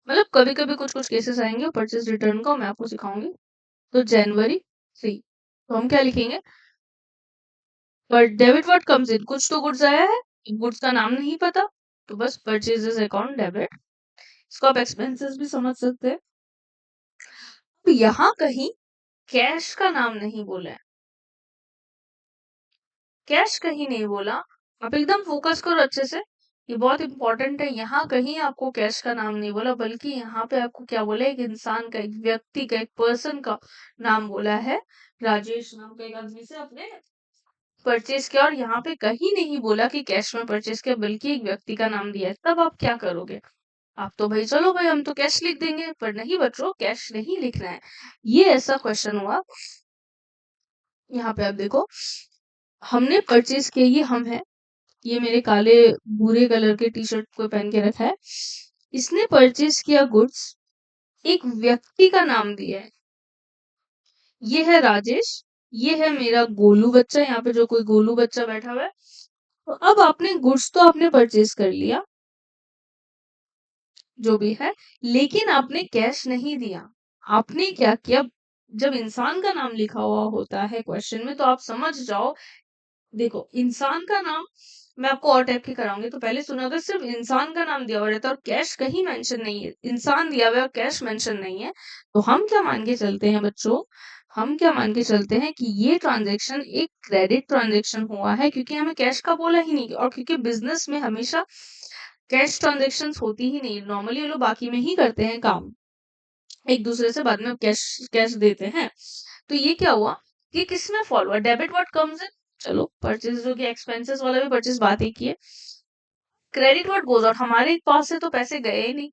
मतलब कभी कभी कुछ कुछ केसेस आएंगे परचेज रिटर्न का, मैं आपको सिखाऊंगी। तो जनवरी 3, तो हम क्या लिखेंगे, पर डेबिट वर्ड कम्स इन, कुछ तो गुड्स आया है, गुड्स का नाम नहीं पता, तो बस परचेजेस अकाउंट डेबिट। इसको आप एक्सपेंसेस भी समझ सकते हैं। तो यहाँ कहीं कैश का नाम नहीं बोला है, कैश कहीं नहीं बोला। आप एकदम फोकस करो अच्छे से, ये बहुत इंपॉर्टेंट है। यहाँ कहीं आपको कैश का नाम नहीं बोला, बल्कि यहाँ पे आपको क्या बोला, एक इंसान का, एक व्यक्ति का, एक पर्सन का नाम बोला है। राजेश नाम का एक आदमी से आपने परचेज किया, और यहाँ पे कहीं नहीं बोला कि कैश में परचेज किया, बल्कि एक व्यक्ति का नाम दिया है। तब आप क्या करोगे, आप तो भाई चलो भाई हम तो कैश लिख देंगे, पर नहीं बच्चों, कैश नहीं लिखना है। ये ऐसा क्वेश्चन हुआ। यहाँ पे आप देखो, हमने परचेज किया, ये हम है, ये मेरे काले भूरे कलर के टी शर्ट को पहन के रखा है। इसने परचेज किया गुड्स, एक व्यक्ति का नाम दिया है, ये है राजेश, ये है मेरा गोलू बच्चा, यहाँ पे जो कोई गोलू बच्चा बैठा हुआ है। तो अब आपने गुड्स तो आपने परचेज कर लिया, जो भी है, लेकिन आपने कैश नहीं दिया। आपने क्या किया, जब इंसान का नाम लिखा हुआ होता है क्वेश्चन में, तो आप समझ जाओ। देखो इंसान का नाम मैं आपको और टाइप के कराऊंगी, तो पहले सुना था सिर्फ इंसान का नाम दिया हुआ रहता है और कैश कहीं मेंशन नहीं है, इंसान दिया हुआ है और कैश मेंशन नहीं है। तो हम क्या मान के चलते हैं बच्चों, हम क्या मान के चलते हैं कि ये ट्रांजैक्शन एक क्रेडिट ट्रांजैक्शन हुआ है, क्योंकि हमें कैश का बोला ही नहीं, और क्योंकि बिजनेस में हमेशा कैश ट्रांजैक्शन होती ही नहीं, नॉर्मली ये लोग बाकी में ही करते हैं काम, एक दूसरे से बाद में कैश कैश देते हैं। तो ये क्या हुआ, ये किस में फॉलो हुआ, डेबिट व्हाट कम्स इन, चलो परचेज जो कि एक्सपेंसेस वाला भी परचेज बात ही की है, क्रेडिट व्हाट गोज आउट, हमारे पास से तो पैसे गए ही नहीं,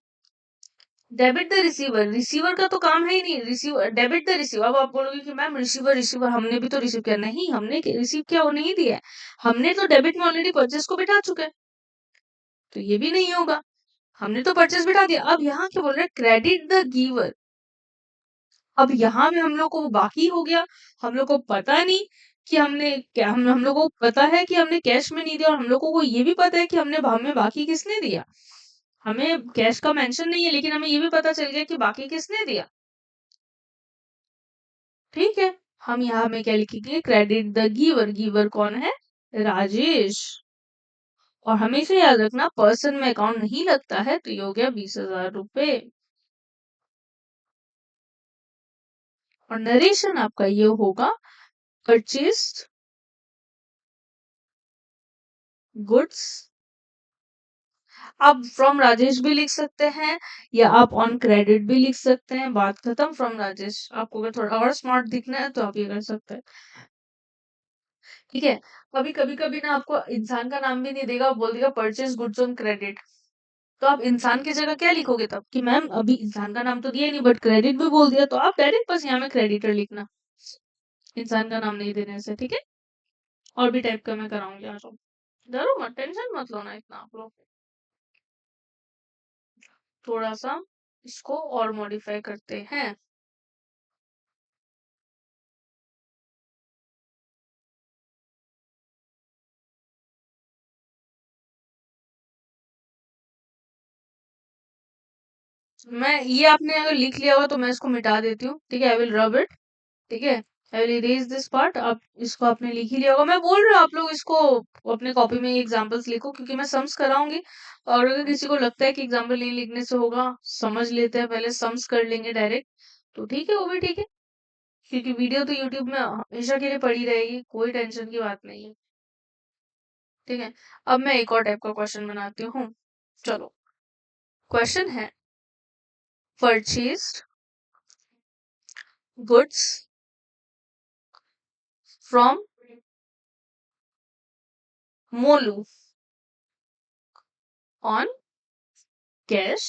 डेबिट द रिसीवर, रिसीवर का तो काम है ही नहीं, रिसीवर डेबिट द रिसीवर। अब आप बोलोगे कि मैम रिसीवर रिसीवर हमने भी तो रिसीव किया, नहीं हमने रिसीव किया वो नहीं दिया है, हमने तो डेबिट में ऑलरेडी परचेज को बिठा चुके हैं, तो ये भी नहीं होगा, हमने तो परचेज बिठा दिया। अब यहाँ क्या बोल रहे हैं, क्रेडिट द गिवर, अब यहाँ में हम लोग को बाकी हो गया, हम लोग को पता नहीं कि हमने क्या, हम लोग को पता है कि हमने कैश में नहीं दिया, और हम लोगों को ये भी पता है कि हमने हमें बाकी किसने दिया, हमें कैश का मेंशन नहीं है, लेकिन हमें ये भी पता चल गया कि बाकी किसने दिया। ठीक है, हम यहाँ में क्या लिखेंगे, क्रेडिट द गिवर, गिवर कौन है, राजेश। और हमेशा याद रखना पर्सन में अकाउंट नहीं लगता है, तो ये हो गया 20,000 रुपए। और नरेशन आपका ये होगा, परचेस्ड गुड्स, आप फ्रॉम राजेश भी लिख सकते हैं, या आप ऑन क्रेडिट भी लिख सकते हैं, बात खत्म, फ्रॉम राजेश। आपको अगर थोड़ा और स्मार्ट दिखना है तो आप ये कर सकते हैं, ठीक है। कभी कभी ना आपको इंसान का नाम भी नहीं देगा, बोल देगा परचेज गुड्स ऑन क्रेडिट, तो आप इंसान की जगह क्या लिखोगे तब, कि मैम अभी इंसान का नाम तो दिया ही नहीं बट क्रेडिट भी बोल दिया, तो आप डायरेक्ट बस यहाँ में क्रेडिटर लिखना, इंसान का नाम नहीं देने से, ठीक है। और भी टाइप का मैं कराऊंगी, आ जाओ, डरो मत, टेंशन मत लो ना इतना आप लोग, थोड़ा सा इसको और मॉडिफाई करते हैं। मैं ये आपने अगर लिख लिया होगा तो मैं इसको मिटा देती हूँ, ठीक है, आई विल रब इट, ठीक है, I will erase this part. आप इसको आपने लिख ही लिया होगा, मैं बोल रही हूँ आप लोग इसको अपने कॉपी में एग्जांपल्स लिखो, क्योंकि मैं सम्स कराऊंगी, और अगर किसी को लगता है कि एग्जांपल नहीं लिखने से होगा, समझ लेते हैं पहले, सम्स कर लेंगे डायरेक्ट, तो ठीक है, वो भी ठीक है, क्योंकि वीडियो तो यूट्यूब में हमेशा के लिए पड़ी रहेगी, कोई टेंशन की बात नहीं है, ठीक है। अब मैं एक और टाइप का क्वेश्चन बनाती हूँ, चलो, क्वेश्चन है, purchased goods from Molu on cash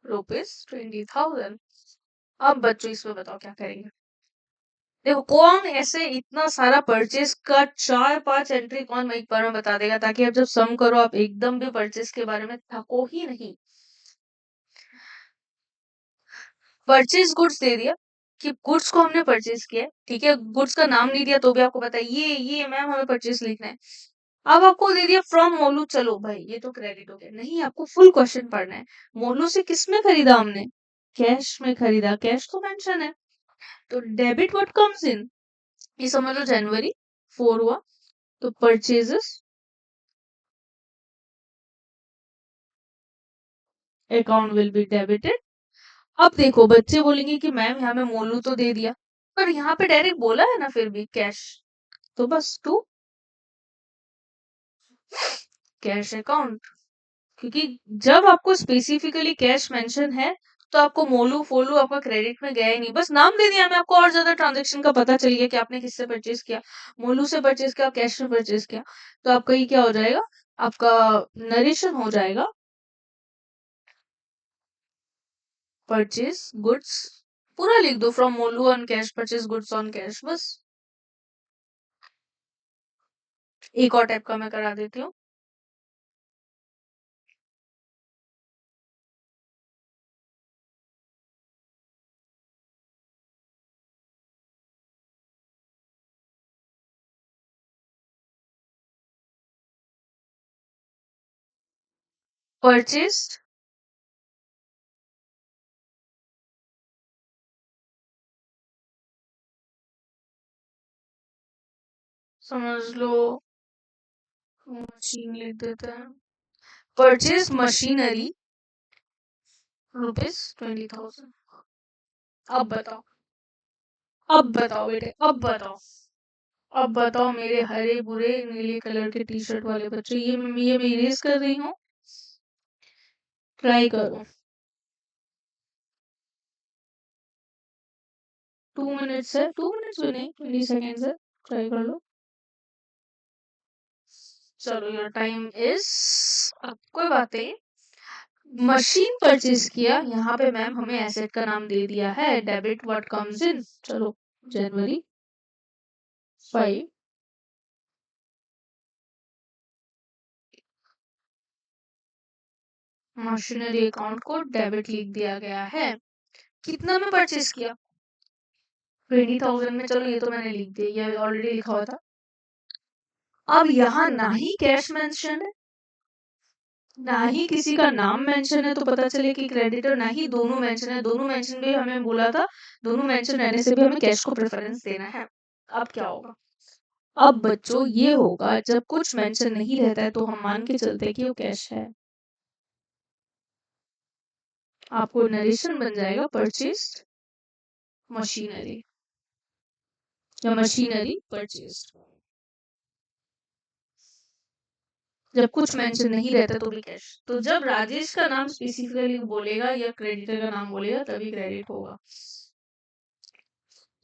₹20,000। अब बच्चों इसमें बताओ क्या करेंगे। देखो कौन ऐसे इतना सारा परचेज का 4-5 एंट्री कौन एक बार में बता देगा, ताकि आप जब सम करो आप एकदम भी परचेज के बारे में थको ही नहीं। परचेज गुड्स दे दिया कि गुड्स को हमने परचेज किया है, ठीक है, गुड्स का नाम नहीं दिया तो भी आपको पता है ये मैम हमें परचेज लिखना है। अब आपको दे दिया फ्रॉम मोलू, चलो भाई ये तो क्रेडिट हो गया, नहीं आपको फुल क्वेश्चन पढ़ना है, मोलू से किस में खरीदा हमने, कैश में खरीदा, कैश तो मेंशन है, तो डेबिट व्हाट कम्स इन, ये समझ लो जनवरी 4 हुआ, तो purchases account will be debited. अब देखो बच्चे बोलेंगे कि मैम यहाँ में मोलू तो दे दिया, पर यहाँ पे डायरेक्ट बोला है ना फिर भी कैश, तो बस टू कैश अकाउंट, क्योंकि जब आपको स्पेसिफिकली कैश मेंशन है तो आपको मोलू फोलू आपका क्रेडिट में गया ही नहीं, बस नाम दे दिया हमें, आपको और ज्यादा ट्रांजेक्शन का पता चल गया कि आपने किससे परचेज किया, मोलू से परचेज किया, कैश में परचेज किया, तो आपका ये क्या हो जाएगा, आपका नरेशन हो जाएगा, परचेज गुड्स, पूरा लिख दो, from Molu on cash purchase goods on cash, बस। एक और टाइप का मैं करा देती हूँ, परचेज समझ लो, मशीन लिख देते हैं, परचेज मशीनरी ₹20,000। अब बताओ, अब बताओ बेटे, अब बताओ, अब बताओ मेरे हरे बुरे नीले कलर के टी शर्ट वाले बच्चे, ये मैं इरेज कर रही हूँ, ट्राई करो। 2 मिनट्स है, 2 मिनट्स भी नहीं, 20 सेकेंड्स है, ट्राई कर लो। चलो योर टाइम इज, अब कोई बात नहीं। मशीन परचेज किया, यहाँ पे मैम हमें एसेट का नाम दे दिया है, डेबिट व्हाट कम्स इन। चलो जनवरी 5, मशीनरी अकाउंट को डेबिट लिख दिया गया है। कितना में परचेज किया? 20,000 में। चलो ये तो मैंने लिख दिया, ये ऑलरेडी लिखा हुआ था। अब यहाँ ना ही कैश मेंशन है, ना ही किसी का नाम मेंशन है, तो पता चले कि क्रेडिटर, ना ही दोनों मेंशन है। दोनों मेंशन भी हमें बोला था, दोनों मेंशन रहने से भी हमें कैश को प्रेफरेंस देना है। अब क्या होगा? अब बच्चों ये होगा, जब कुछ मेंशन नहीं रहता है तो हम मान के चलते हैं कि वो कैश है। आपको नरेशन बन जाएगा परचेज मशीनरी या मशीनरी परचेज। जब कुछ मेंशन नहीं रहता तो भी कैश। तो जब राजेश का नाम स्पेसिफिकली बोलेगा या क्रेडिटर का नाम बोलेगा तभी क्रेडिट होगा,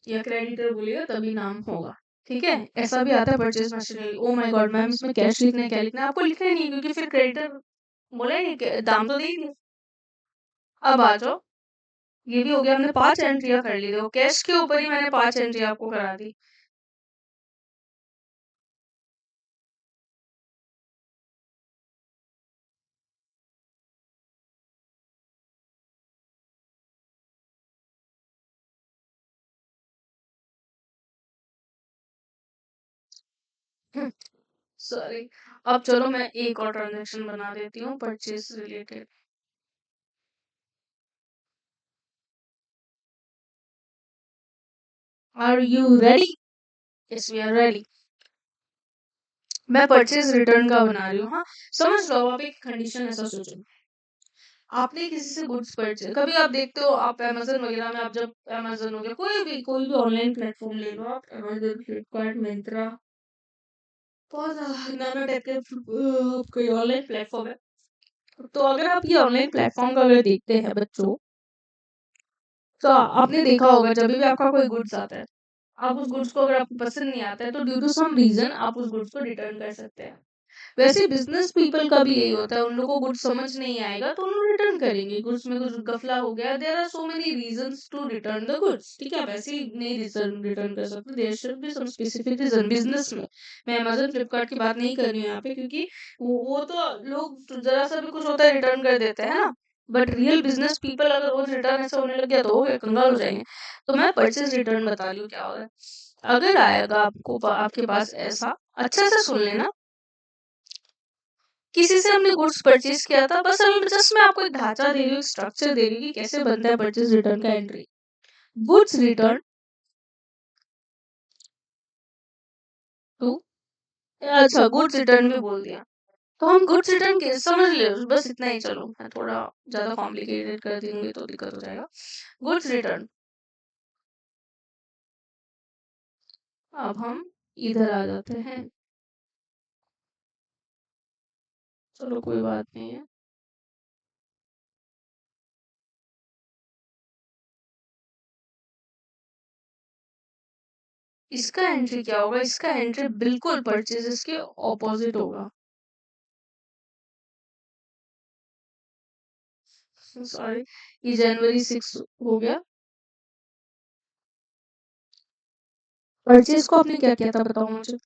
या क्रेडिटर बोलेगा तभी नाम होगा। ठीक है, ऐसा भी आता है purchase machinery. Oh my God ma'am, इसमें कैश लिखना है, क्या लिखना है? आपको लिखना ही नहीं, क्योंकि फिर क्रेडिटर बोला नहीं कि दाम तो दे ही दिया। अब आ जाओ, ये भी हो गया, हमने 5 एंट्रियां कर ली। देखो कैश के ऊपर ही मैंने 5 एंट्री आपको करा दी। सॉरी। अब चलो मैं एक और ट्रांजेक्शन बना देती हूँ purchase related. Are you ready? Yes we are ready. मैं परचेज रिटर्न का बना रही हूँ। हाँ, समझ लो, आप एक कंडीशन ऐसा सोचो, आपने किसी से गुड्स परचेज, कभी आप देखते हो, आप अमेजन वगैरह में, आप जब अमेजन हो गया, कोई भी ऑनलाइन प्लेटफॉर्म ले लो आप, अमेजन, फ्लिपकार्ट, मिंत्रा, बहुत नाना टाइप के कोई ऑनलाइन प्लेटफॉर्म है। तो अगर आप ये ऑनलाइन प्लेटफॉर्म का अगर देखते हैं बच्चों, तो आपने देखा होगा जब भी आपका कोई गुड्स आता है, आप उस गुड्स को, अगर आपको पसंद नहीं आता है तो ड्यू टू सम रीजन आप उस गुड्स को रिटर्न कर सकते हैं। वैसे बिजनेस पीपल का भी यही होता है, उन लोगों को गुड्स समझ नहीं आएगा तो उन लोग रिटर्न करेंगे। गुड्स में कुछ गफला हो गया, there are so many reasons to return the goods. ठीक है, आप ऐसे ही नहीं रिटर्न कर सकते, there should be some specific reason business में। मैं अमेजन फ्लिपकार्ट की बात नहीं कर रही हूँ यहाँ पे, क्योंकि वो तो लोग जरा सा भी कुछ होता है रिटर्न कर देते हैं ना। बट रियल बिजनेस पीपल अगर रोज रिटर्न ऐसा होने लग गया तो हो गया, कंगाल हो जाएंगे। तो मैं परचेज रिटर्न बता रही हूँ क्या होगा। अगर आएगा आपको, आपके पास ऐसा, अच्छा से सुन लेना, किसी से हमने गुड्स परचेज किया था, बस अभी जस्ट मैं आपको एक ढांचा दे रही हूँ, स्ट्रक्चर दे रही हूँ कि कैसे बनता है परचेज रिटर्न का एंट्री। गुड्स रिटर्न टू, अच्छा गुड्स रिटर्न भी बोल दिया, तो हम गुड्स रिटर्न के समझ ले, बस इतना ही। चलो मैं थोड़ा ज्यादा कॉम्प्लिकेटेड कर दूंगी तो दिक्कत हो जाएगा। Goods return. अब हम इधर आ जाते हैं, चलो कोई बात नहीं है। इसका एंट्री क्या होगा? इसका एंट्री बिल्कुल परचेजेस के ऑपोजिट होगा। सॉरी, ये जनवरी 6 हो गया। परचेज को आपने क्या किया था बताओ मुझे?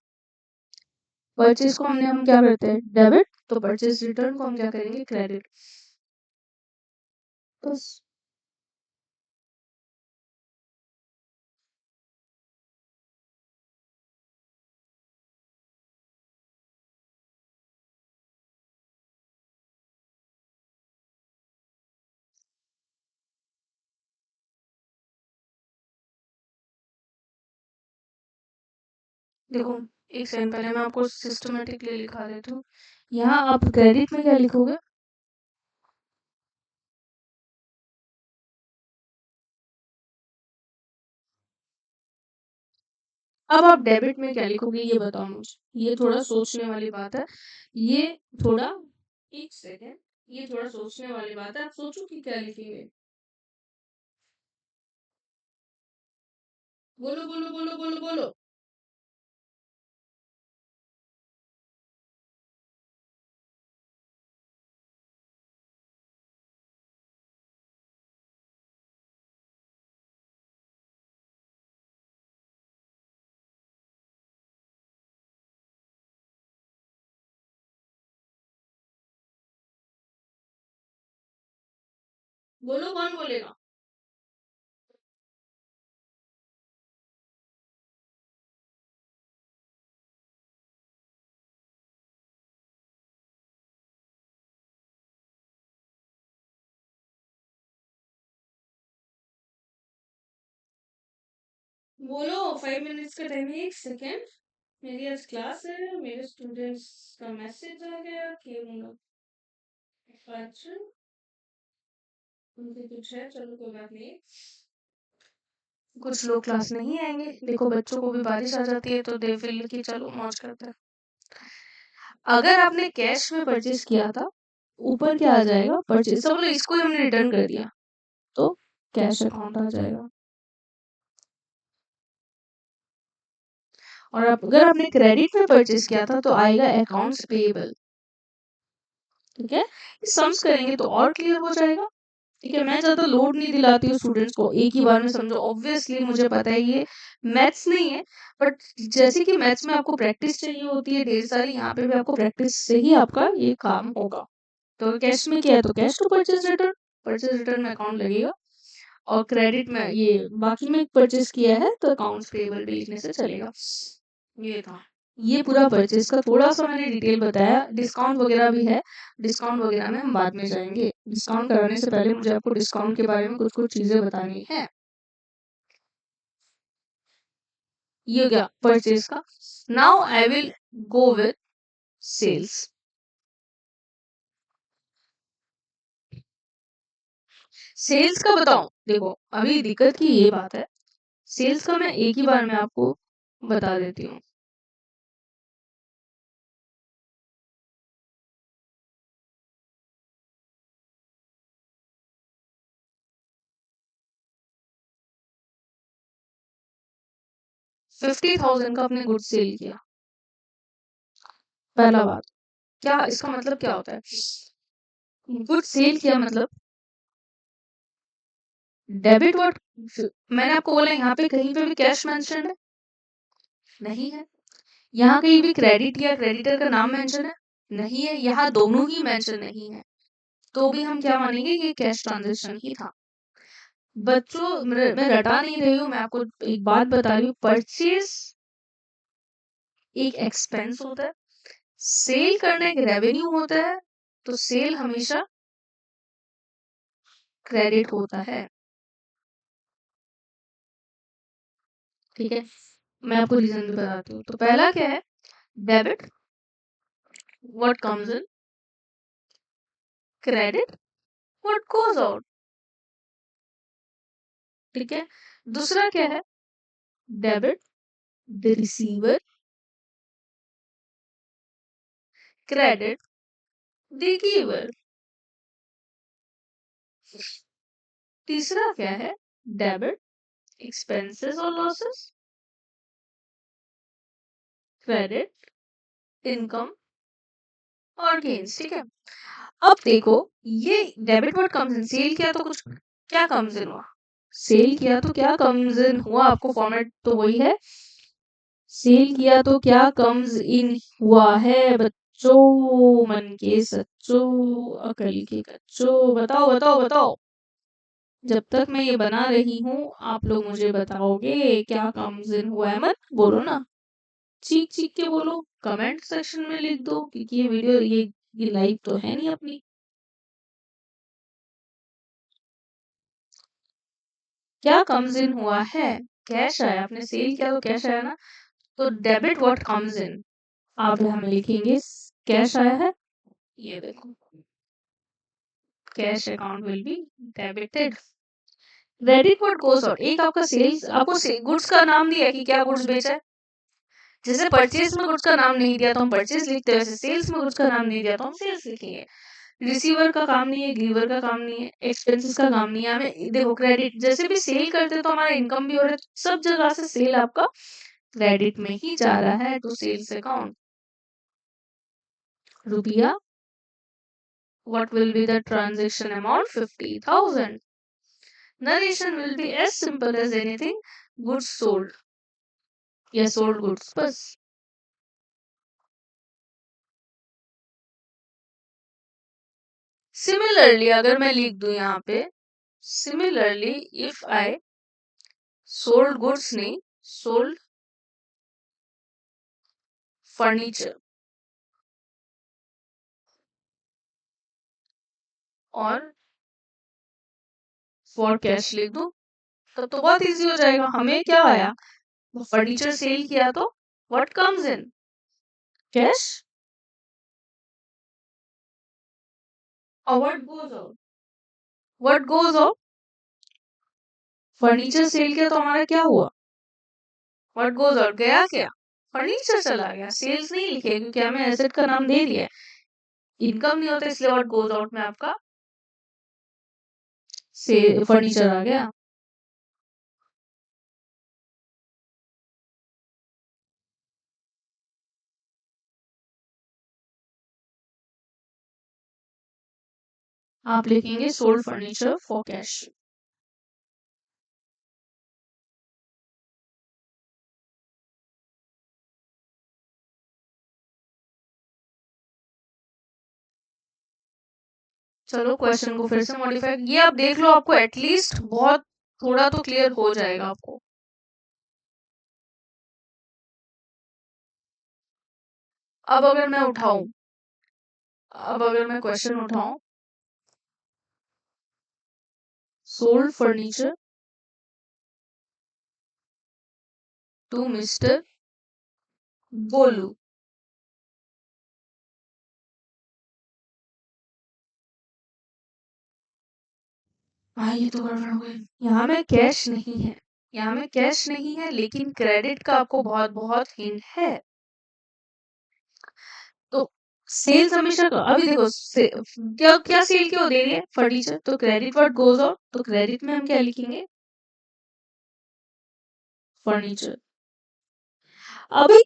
परचेज को हम क्या करते हैं? डेबिट। तो परचेज रिटर्न को हम क्या करेंगे? क्रेडिट। बस। देखो, एक सेकंड पहले मैं आपको सिस्टमेटिकली लिखा देती हूँ। यहाँ आप क्रेडिट में क्या लिखोगे? अब आप डेबिट में क्या लिखोगे ये बताओ मुझे, ये थोड़ा सोचने वाली बात है। ये थोड़ा, एक सेकेंड, ये थोड़ा सोचने वाली बात है, आप सोचो कि क्या लिखेंगे। बोलो बोलो बोलो बोलो बोलो। बोलो, कौन बोलेगा? बोलो, 5 मिनट्स का टाइम है, एक सेकेंड। मेरी आज क्लास है, मेरे स्टूडेंट्स का मैसेज आ गया कि अच्छा उनके कुछ है, चलो कोई बात नहीं। कुछ लोग क्लास नहीं आएंगे, देखो बच्चों को भी बारिश आ जाती है तो दे फील कि चलो मौज करते हैं। अगर आपने कैश में परचेज किया था, ऊपर क्या आ जाएगा, परचेज, सब लोग इसको ही हमने रिटर्न कर दिया तो कैश अकाउंट आ जाएगा। और अगर आपने क्रेडिट में परचेज किया था तो आएगा अकाउंट्स पेएबल। ठीक है, सम्स करेंगे तो और क्लियर हो जाएगा। ठीक है, मैं ज्यादा लोड नहीं दिलाती हूँ स्टूडेंट्स को, एक ही बार में समझो। ऑब्वियसली मुझे पता है ये मैथ्स नहीं है, बट जैसे कि मैथ्स में आपको प्रैक्टिस चाहिए होती है ढेर सारी, यहाँ पे भी आपको प्रैक्टिस से ही आपका ये काम होगा। तो कैश में क्या है, तो cash to purchase return, purchase return में अकाउंट लगेगा। और क्रेडिट में ये बाकी में परचेज किया है तो अकाउंट्स पेएबल भी लिखने से चलेगा। ये था, ये पूरा परचेज का थोड़ा सा मैंने डिटेल बताया। डिस्काउंट वगैरह भी है, डिस्काउंट वगैरह में हम बाद में जाएंगे। डिस्काउंट कराने से पहले मुझे आपको डिस्काउंट के बारे में कुछ कुछ चीजें बतानी है। ये हो गया परचेज का। Now I will go with sales. Sales का बताऊं, देखो अभी दिक्कत की ये बात है, सेल्स का मैं एक ही बार में आपको बता देती हूँ। $50,000 का आपने गुड्स सेल किया, पहला बात, क्या इसका मतलब क्या होता है? गुड्स सेल किया मतलब डेबिट वर्ड, मैंने आपको बोला यहाँ पे कहीं पे भी कैश मेंशन है नहीं है, यहाँ कहीं भी क्रेडिट या क्रेडिटर का नाम मेंशन है नहीं है, यहाँ दोनों ही मेंशन नहीं है, तो भी हम क्या मानेंगे ये कैश ट्रांजेक्शन ही था। बच्चों मैं रटा नहीं रही हूँ, मैं आपको एक बात बता रही हूँ, परचेज एक एक्सपेंस होता है, सेल करना एक रेवेन्यू होता है, तो सेल हमेशा क्रेडिट होता है। ठीक है, मैं आपको रीजन भी बताती हूँ। तो पहला क्या है, debit what comes in, credit what goes out. ठीक है, दूसरा क्या है, debit the receiver, credit the giver. तीसरा क्या है, डेबिट एक्सपेंसेस और लॉसेस, क्रेडिट इनकम और गेन्स। ठीक है, अब देखो ये debit word comes in, sale किया तो कुछ क्या कम्स इन हुआ, सेल किया तो क्या कम्स इन हुआ, आपको फॉर्मेट तो वही है, सेल किया तो क्या कम्स इन हुआ है बच्चों, मन के सच्चों, अकल के कच्चों, बताओ बताओ बताओ। जब तक मैं ये बना रही हूँ आप लोग मुझे बताओगे क्या कम्स इन हुआ है, मत बोलो ना, चीख चीख के बोलो, कमेंट सेक्शन में लिख दो, क्योंकि ये वीडियो ये लाइव तो है नहीं अपनी। क्या कम्स इन हुआ है, कैश आया, आपने सेल किया तो कैश आया ना, तो डेबिट व्हाट कम्स इन, आप यहाँ लिखेंगे कैश आया है, ये देखो cash account will be debited, credit what goes out, एक आपका सेल्स, आपको गुड्स का नाम दिया है कि क्या गुड्स बेचा है, जैसे परचेज में गुड्स का नाम नहीं दिया तो हम परचेज लिखते हैं, वैसे सेल्स में गुड्स का नाम नहीं दिया तो हम सेल्स लिखेंगे। रिसीवर का काम नहीं है, गिवर का काम नहीं है, एक्सपेंसेस का काम नहीं है। हमें देखो क्रेडिट जैसे भी सेल करते हैं तो हमारा इनकम भी हो रहा है, सब जगह से सेल आपका क्रेडिट में ही जा रहा है टू सेल्स अकाउंट। रुपया, what will be the transaction amount? 50,000. Narration will be as simple as anything, goods sold या sold goods बस। सिमिलरली अगर मैं लिख दूं यहाँ पे, similarly if I sold goods नहीं, सोल्ड फर्नीचर और फॉर कैश लिख दूं, तब तो बहुत इजी हो जाएगा। हमें क्या आया, फर्नीचर सेल किया तो व्हाट कम्स इन, कैश, और what goes out, furniture sale किया तो हमारा क्या हुआ, व्हाट गोज आउट गया क्या, फर्नीचर चला गया। सेल्स नहीं लिखे क्योंकि हमें एसेट का नाम दे दिया है, इनकम नहीं होता इसलिए व्हाट गोज आउट में आपका से फर्नीचर आ गया। आप लिखेंगे सोल्ड फर्नीचर फॉर कैश। चलो क्वेश्चन को फिर से मॉडिफाई, ये आप देख लो, आपको एटलीस्ट बहुत थोड़ा तो क्लियर हो जाएगा आपको। अब अगर मैं उठाऊं, अब अगर मैं क्वेश्चन उठाऊं, sold furniture to mister Golu, हाँ ये तो गड़बड़ हो गई। यहाँ में कैश नहीं है, यहाँ में कैश नहीं है, लेकिन क्रेडिट का आपको बहुत बहुत हिंट है। तो सेल्स हमेशा अभी देखो क्या क्या सेल क्यों दे रही है, फर्नीचर, तो क्रेडिट व्हाट गोज आउट, तो क्रेडिट में हम क्या लिखेंगे, फर्नीचर। अभी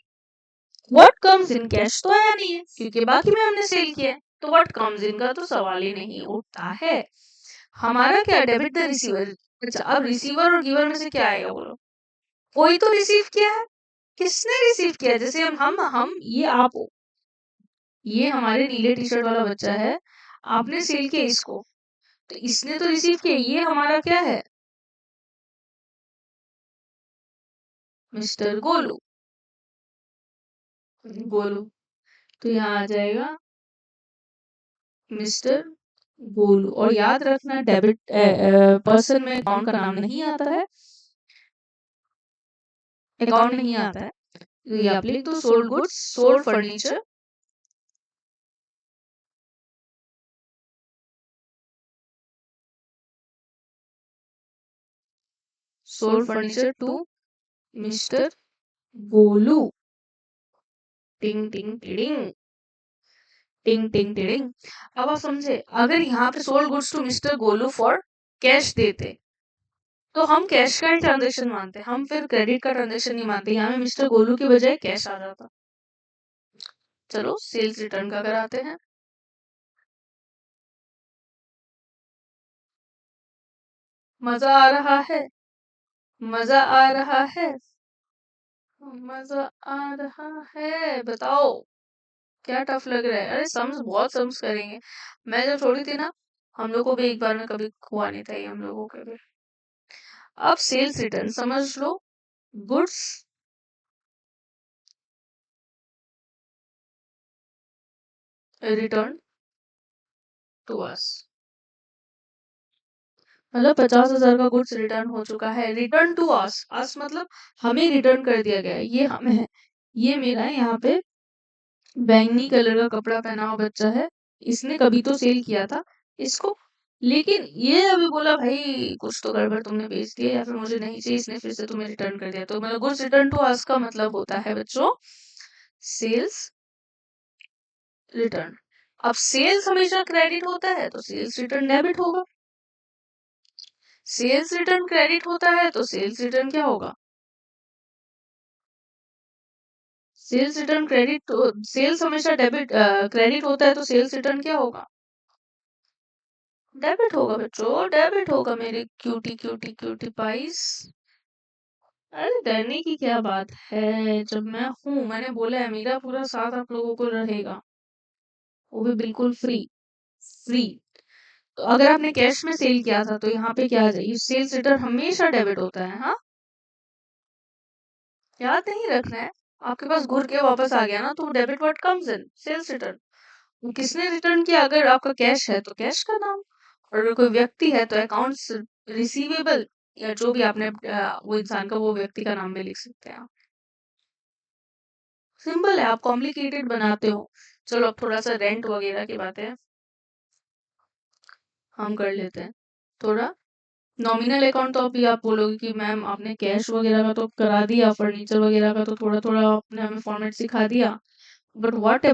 व्हाट कम्स इन कैश तो आया नहीं है क्योंकि बाकी में हमने सेल किया है, तो व्हाट कम्स इन का तो सवाल ही नहीं उठता है। हमारा क्या, डेबिट द रिसीवर। अच्छा अब रिसीवर और गिवर में से क्या आएगा बोलो, कोई तो रिसीव किया है, किसने रिसीव किया, जैसे हम ये आप हो, ये हमारे नीले टी शर्ट वाला बच्चा है, आपने सेल किया इसको, तो इसने तो रिसीव किया, ये हमारा क्या है, मिस्टर गोलू, गोलू, तो यहाँ आ जाएगा मिस्टर गोलू। और याद रखना डेबिट पर्सन में अकाउंट का नाम नहीं आता है, अकाउंट नहीं आता है, तो ये आप लिख दो sold goods, sold furniture, sold furniture to mister Golu, टिंग टिंग टिडिंग, टिंग टिंग टिडिंग। अब आप समझे, अगर यहाँ पे sold goods to mister Golu for cash देते तो हम कैश का ही ट्रांजेक्शन मानते, हम फिर क्रेडिट का ट्रांजेक्शन नहीं मानते, यहाँ में मिस्टर गोलू की बजाय कैश आ जाता। चलो सेल्स रिटर्न का कराते हैं। मजा आ रहा है, मजा आ रहा है, मजा आ रहा है, बताओ क्या टफ लग रहा है। अरे सम्स बहुत सम्स करेंगे, मैं जब छोड़ी थी ना, हम लोग को भी एक बार में कभी हुआ नहीं था ये हम लोगों के भी। अब सेल्स रिटर्न समझ लो, गुड्स रिटर्न टू अस, मतलब 50,000 का गुड्स रिटर्न हो चुका है, रिटर्न टू अस, अस मतलब हमें रिटर्न कर दिया गया है, ये हमें है, ये मेरा है, यहाँ पे बैंगनी कलर का कपड़ा पहना हुआ बच्चा है, इसने कभी तो सेल किया था, इसको लेकिन ये अभी बोला भाई कुछ तो गड़बड़ तुमने भेज दिया या फिर मुझे नहीं चाहिए इसने फिर से तुम्हें रिटर्न कर दिया, तो मतलब गुड्स रिटर्न टू अस का मतलब होता है बच्चों सेल्स रिटर्न। अब सेल्स हमेशा क्रेडिट होता है तो सेल्स रिटर्न डेबिट होगा, सेल्स रिटर्न क्रेडिट होता है तो सेल्स रिटर्न क्या होगा, सेल्स रिटर्न क्रेडिट, सेल्स हमेशा डेबिट क्रेडिट होता है तो सेल्स रिटर्न क्या होगा, डेबिट होगा बच्चों, डेबिट होगा मेरे क्यूटी क्यूटी क्यूटी पाइस। अरे डरने की क्या बात है, जब मैं हूं मैंने बोला है मेरा पूरा साथ आप लोगों को रहेगा, वो भी बिल्कुल फ्री, फ्री। तो अगर आपने कैश में सेल किया था तो यहाँ पे क्या आ जाएगी, सेल्स रिटर्न हमेशा डेबिट होता है, हाँ याद नहीं रखना है, आपके पास घूर के वापस आ गया ना तो debit word comes in sales return. वो किसने रिटर्न किया, अगर आपका कैश है तो कैश का नाम, और अगर कोई व्यक्ति है तो अकाउंट्स रिसीवेबल, या जो भी आपने वो इंसान का वो व्यक्ति का नाम भी लिख सकते हैं आप। सिंपल है, आप कॉम्प्लिकेटेड बनाते हो। चलो अब थोड़ा सा रेंट वगैरह की बातें हम कर लेते हैं थोड़ा। नॉमिनल अकाउंट तो अभी आप बोलोगे कि मैम आपने कैश वगैरह का तो करा दिया, फर्नीचर वगैरह का तो थोड़ा थोड़ा आपने हमें फॉर्मेट सिखा दिया, but what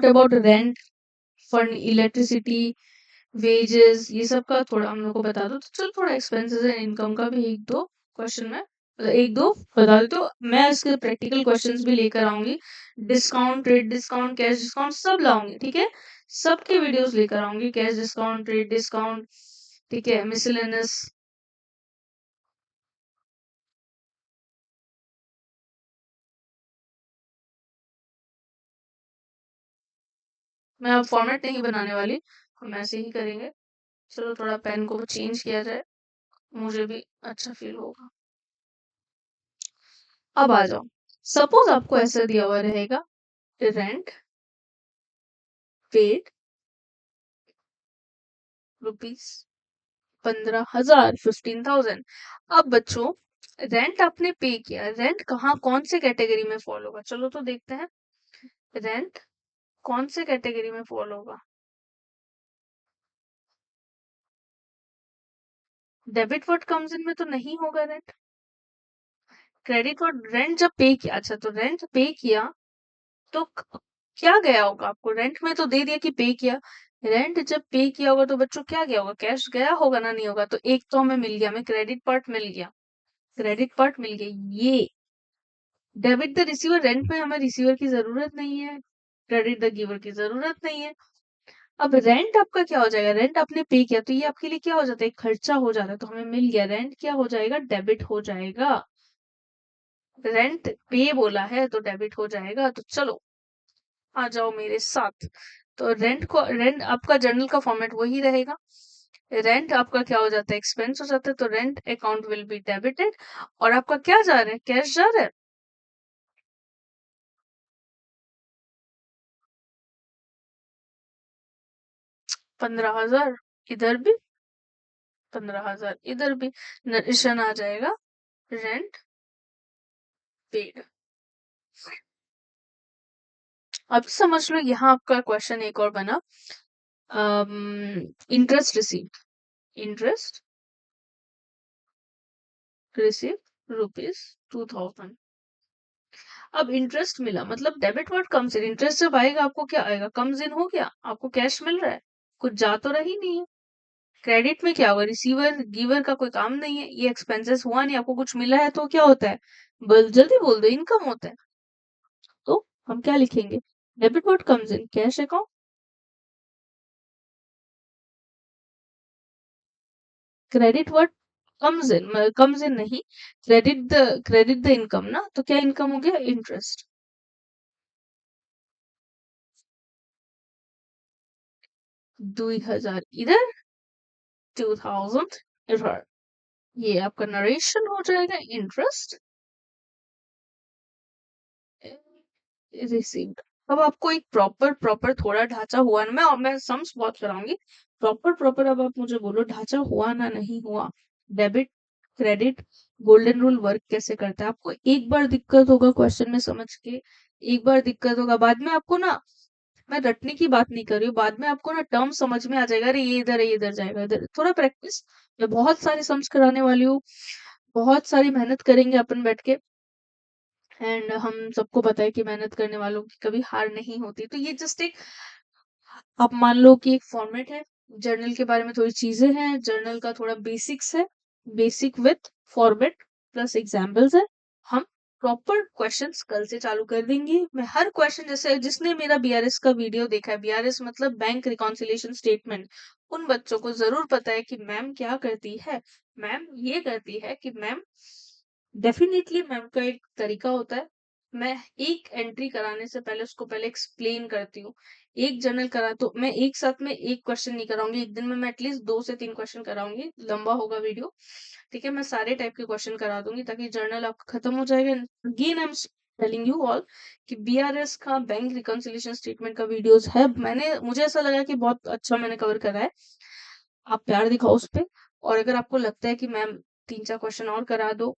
about rent, fund, electricity, wages, ये सब का थोड़ा हम लोग को बता दो। तो चलो थोड़ा एक्सपेंसेस एंड इनकम का भी एक दो क्वेश्चन में एक दो बता देते हो, मैं इसके प्रैक्टिकल क्वेश्चंस भी लेकर आऊंगी, discount, trade discount, cash discount सब लाऊंगी, ठीक है, सबके वीडियोस लेकर आऊंगी, कैश डिस्काउंट, ट्रेड डिस्काउंट, ठीक है, मिसलेनियस। मैं अब फॉर्मेट नहीं बनाने वाली, हम ऐसे ही करेंगे। चलो थोड़ा पेन को चेंज किया जाए, मुझे भी अच्छा फील होगा। अब आ जाओ, सपोज आपको ऐसा दिया हुआ रहेगा, रेंट पेड रुपीज 15,000, 15,000। अब बच्चों रेंट आपने पे किया, रेंट कहाँ कौन से कैटेगरी में फॉल होगा, चलो तो देखते हैं, रेंट कौन से कैटेगरी में फॉल होगा, डेबिट वर्ड कम्स इन में तो नहीं होगा रेंट, क्रेडिट वर्ड, रेंट जब पे किया, अच्छा तो रेंट पे किया तो क्या गया होगा आपको, रेंट में तो दे दिया कि पे किया, रेंट जब पे किया होगा तो बच्चों क्या गया होगा, कैश गया होगा ना, नहीं होगा, तो एक तो हमें मिल गया, हमें क्रेडिट पार्ट मिल गया, क्रेडिट पार्ट मिल गया, ये डेबिट द रिसीवर, रेंट में हमें रिसीवर की जरूरत नहीं है, क्रेडिट द गिवर की जरूरत नहीं है। अब रेंट आपका क्या हो जाएगा, रेंट आपने पे किया तो ये आपके लिए क्या हो जाता है, खर्चा हो जाता है, तो हमें मिल गया, रेंट क्या हो जाएगा, डेबिट हो जाएगा, रेंट पे बोला है तो डेबिट हो जाएगा। तो चलो आ जाओ मेरे साथ, तो रेंट आपका जर्नल का फॉर्मेट वही रहेगा, रेंट आपका क्या हो जाता है, एक्सपेंस हो जाता है, तो rent account will be debited, और आपका क्या जा रहा है, कैश जा रहा है, 15,000, इधर भी 15,000, इधर भी निशान आ जाएगा, रेंट पेड। अब समझ लो यहाँ आपका क्वेश्चन एक और बना, interest received, interest receive rupees 2,000। अब इंटरेस्ट मिला मतलब डेबिट वर्ड कम्स इन, इंटरेस्ट जब आएगा आपको क्या आएगा, कम्स इन हो गया, आपको कैश मिल रहा है, कुछ जा तो रही नहीं है। क्रेडिट में क्या होगा, रिसीवर गिवर का कोई काम नहीं है, ये एक्सपेंसेस हुआ नहीं, आपको कुछ मिला है तो क्या होता है, जल्दी बोल दो, इनकम होता है। तो हम क्या लिखेंगे, debit word comes in cash account, credit word comes इन नहीं, क्रेडिट द इनकम ना, तो क्या इनकम हो गया, इंटरेस्ट, 2,000 इधर, 2,000 इधर, ये आपका नरेशन हो जाएगा, इंटरेस्ट रिसीव्ड। अब आपको एक प्रॉपर प्रॉपर थोड़ा ढांचा हुआ ना, मैं सम्स बहुत कराऊंगी, प्रॉपर प्रॉपर अब आप मुझे बोलो ढांचा हुआ ना नहीं हुआ, debit credit golden rule work कैसे करता है, आपको एक बार दिक्कत होगा क्वेश्चन में समझ के, एक बार दिक्कत होगा, बाद में आपको ना मैं रटने की बात नहीं कर रही हूँ, बाद में आपको ना टर्म समझ में आ जाएगा, अरे ये इधर है, ये इधर जाएगा, इधर थोड़ा प्रैक्टिस। मैं बहुत सारे सम्स कराने वाली हूँ, बहुत सारी मेहनत करेंगे अपन बैठ के। एंड हम सबको पता है कि मेहनत करने वालों की कभी हार नहीं होती। तो ये जस्ट एक, आप मान लो कि एक फॉर्मेट है, जर्नल के बारे में थोड़ी चीजें हैं, जर्नल का थोड़ा बेसिक्स है, basic with format plus examples है। हम प्रॉपर क्वेश्चंस कल से चालू कर देंगे। मैं हर क्वेश्चन, जैसे जिसने मेरा बीआरएस का वीडियो देखा है, बीआरएस मतलब बैंक रिकॉन्सिलिएशन स्टेटमेंट, उन बच्चों को जरूर पता है कि मैम क्या करती है। मैम ये करती है कि मैम, डेफिनेटली मैम का एक तरीका होता है, मैं एक एंट्री कराने से पहले उसको पहले एक्सप्लेन करती हूँ। एक जर्नल करा तो मैं एक साथ में एक क्वेश्चन नहीं कराऊंगी, एक दिन में मैं एटलीस्ट 2 से 3 क्वेश्चन कराऊंगी, लंबा होगा वीडियो। ठीक है, मैं सारे टाइप के क्वेश्चन करा दूंगी ताकि जर्नल आपका खत्म हो जाएगा। Again I am telling you all कि बीआरएस का बैंक रिकॉन्सिलिएशन स्टेटमेंट का वीडियोस है, मुझे ऐसा लगा कि बहुत अच्छा मैंने कवर करा है। आप प्यार दिखाओ उस पे। और अगर आपको लगता है कि मैम 3-4 क्वेश्चन और करा दो,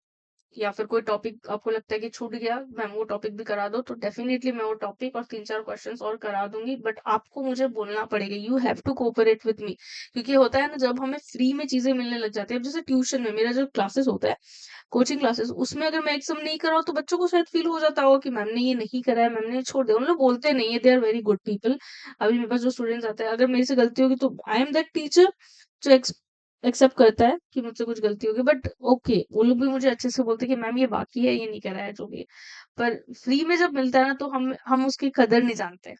या फिर कोई टॉपिक आपको लगता है कि छूट गया, मैम वो टॉपिक भी करा दो, तो डेफिनेटली मैं वो टॉपिक और 3-4 क्वेश्चंस और करा दूंगी। बट आपको मुझे बोलना पड़ेगा, you have to cooperate with me. क्योंकि होता है ना, जब हमें फ्री में चीजें मिलने लग जाती है, अब जैसे ट्यूशन में मेरा जो क्लासेस होता है, कोचिंग क्लासेस, उसमें अगर मैं एकदम नहीं कराऊँ तो बच्चों को शायद फील हो जाता होगा कि मैम ने ये नहीं करा है, मैम ने छोड़ दिया। उन लोग बोलते नहीं है, they are very good people. अभी मेरे पास जो स्टूडेंट्स आते हैं, अगर मेरे से गलती होगी तो आई एम दैट टीचर जो एक्सेप्ट करता है कि मुझसे कुछ गलती होगी। बट ओके, वो लोग भी मुझे अच्छे से बोलते हैं कि मैम ये बाकी है, ये नहीं करा है, जो भी है। पर फ्री में जब मिलता है ना, तो हम उसकी कदर नहीं जानते।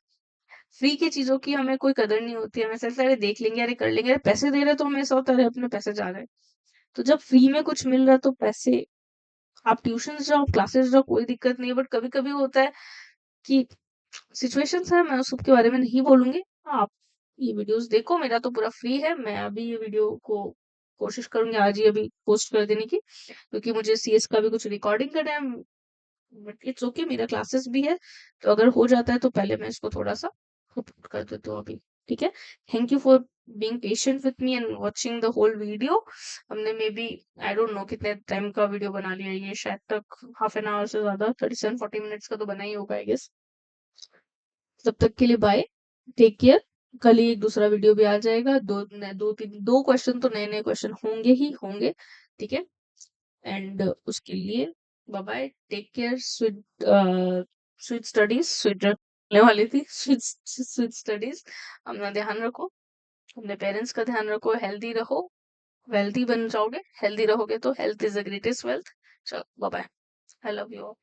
फ्री की चीजों की हमें कोई कदर नहीं होती है, हमें ऐसा लगता है अरे देख लेंगे, अरे कर लेंगे, अरे पैसे दे रहे तो हमें ऐसा होता है अरे अपने पैसे जा रहे हैं। तो जब फ्री में कुछ मिल रहा है तो पैसे, आप ट्यूशन जाओ, क्लासेस जाओ, कोई दिक्कत नहीं है। बट कभी कभी होता है कि सिचुएशंस है, मैं उस सब के बारे में नहीं बोलूंगी। हाँ, आप ये वीडियोस देखो, मेरा तो पूरा फ्री है। मैं अभी ये वीडियो को कोशिश करूंगी आज ही अभी पोस्ट कर देने की, क्योंकि मुझे सीएस का भी कुछ रिकॉर्डिंग करना है। बट इट्स ओके, मेरा क्लासेस भी है, तो अगर हो जाता है तो पहले मैं इसको थोड़ा सा अपलोड कर देती हूँ अभी। ठीक है, thank you for being patient with me and watching the whole video. हमने maybe, I don't know कितने टाइम का वीडियो बना लिया, ये शायद तक हाफ एन आवर से ज्यादा, 37-40 मिनट्स का तो बना ही होगा आई गेस। तब तक के लिए बाय, टेक केयर। कल ही एक दूसरा वीडियो भी आ जाएगा, दो क्वेश्चन तो नए नए क्वेश्चन होंगे ही होंगे। ठीक है, एंड उसके लिए bye bye, take care, sweet sweet studies, sweet रखने वाली थी, स्वीट स्वीट स्टडीज। अपना ध्यान रखो, अपने पेरेंट्स का ध्यान रखो, हेल्दी रहो, वेल्थी बन जाओगे। हेल्दी रहोगे तो health is the greatest wealth. चलो bye bye, I love you.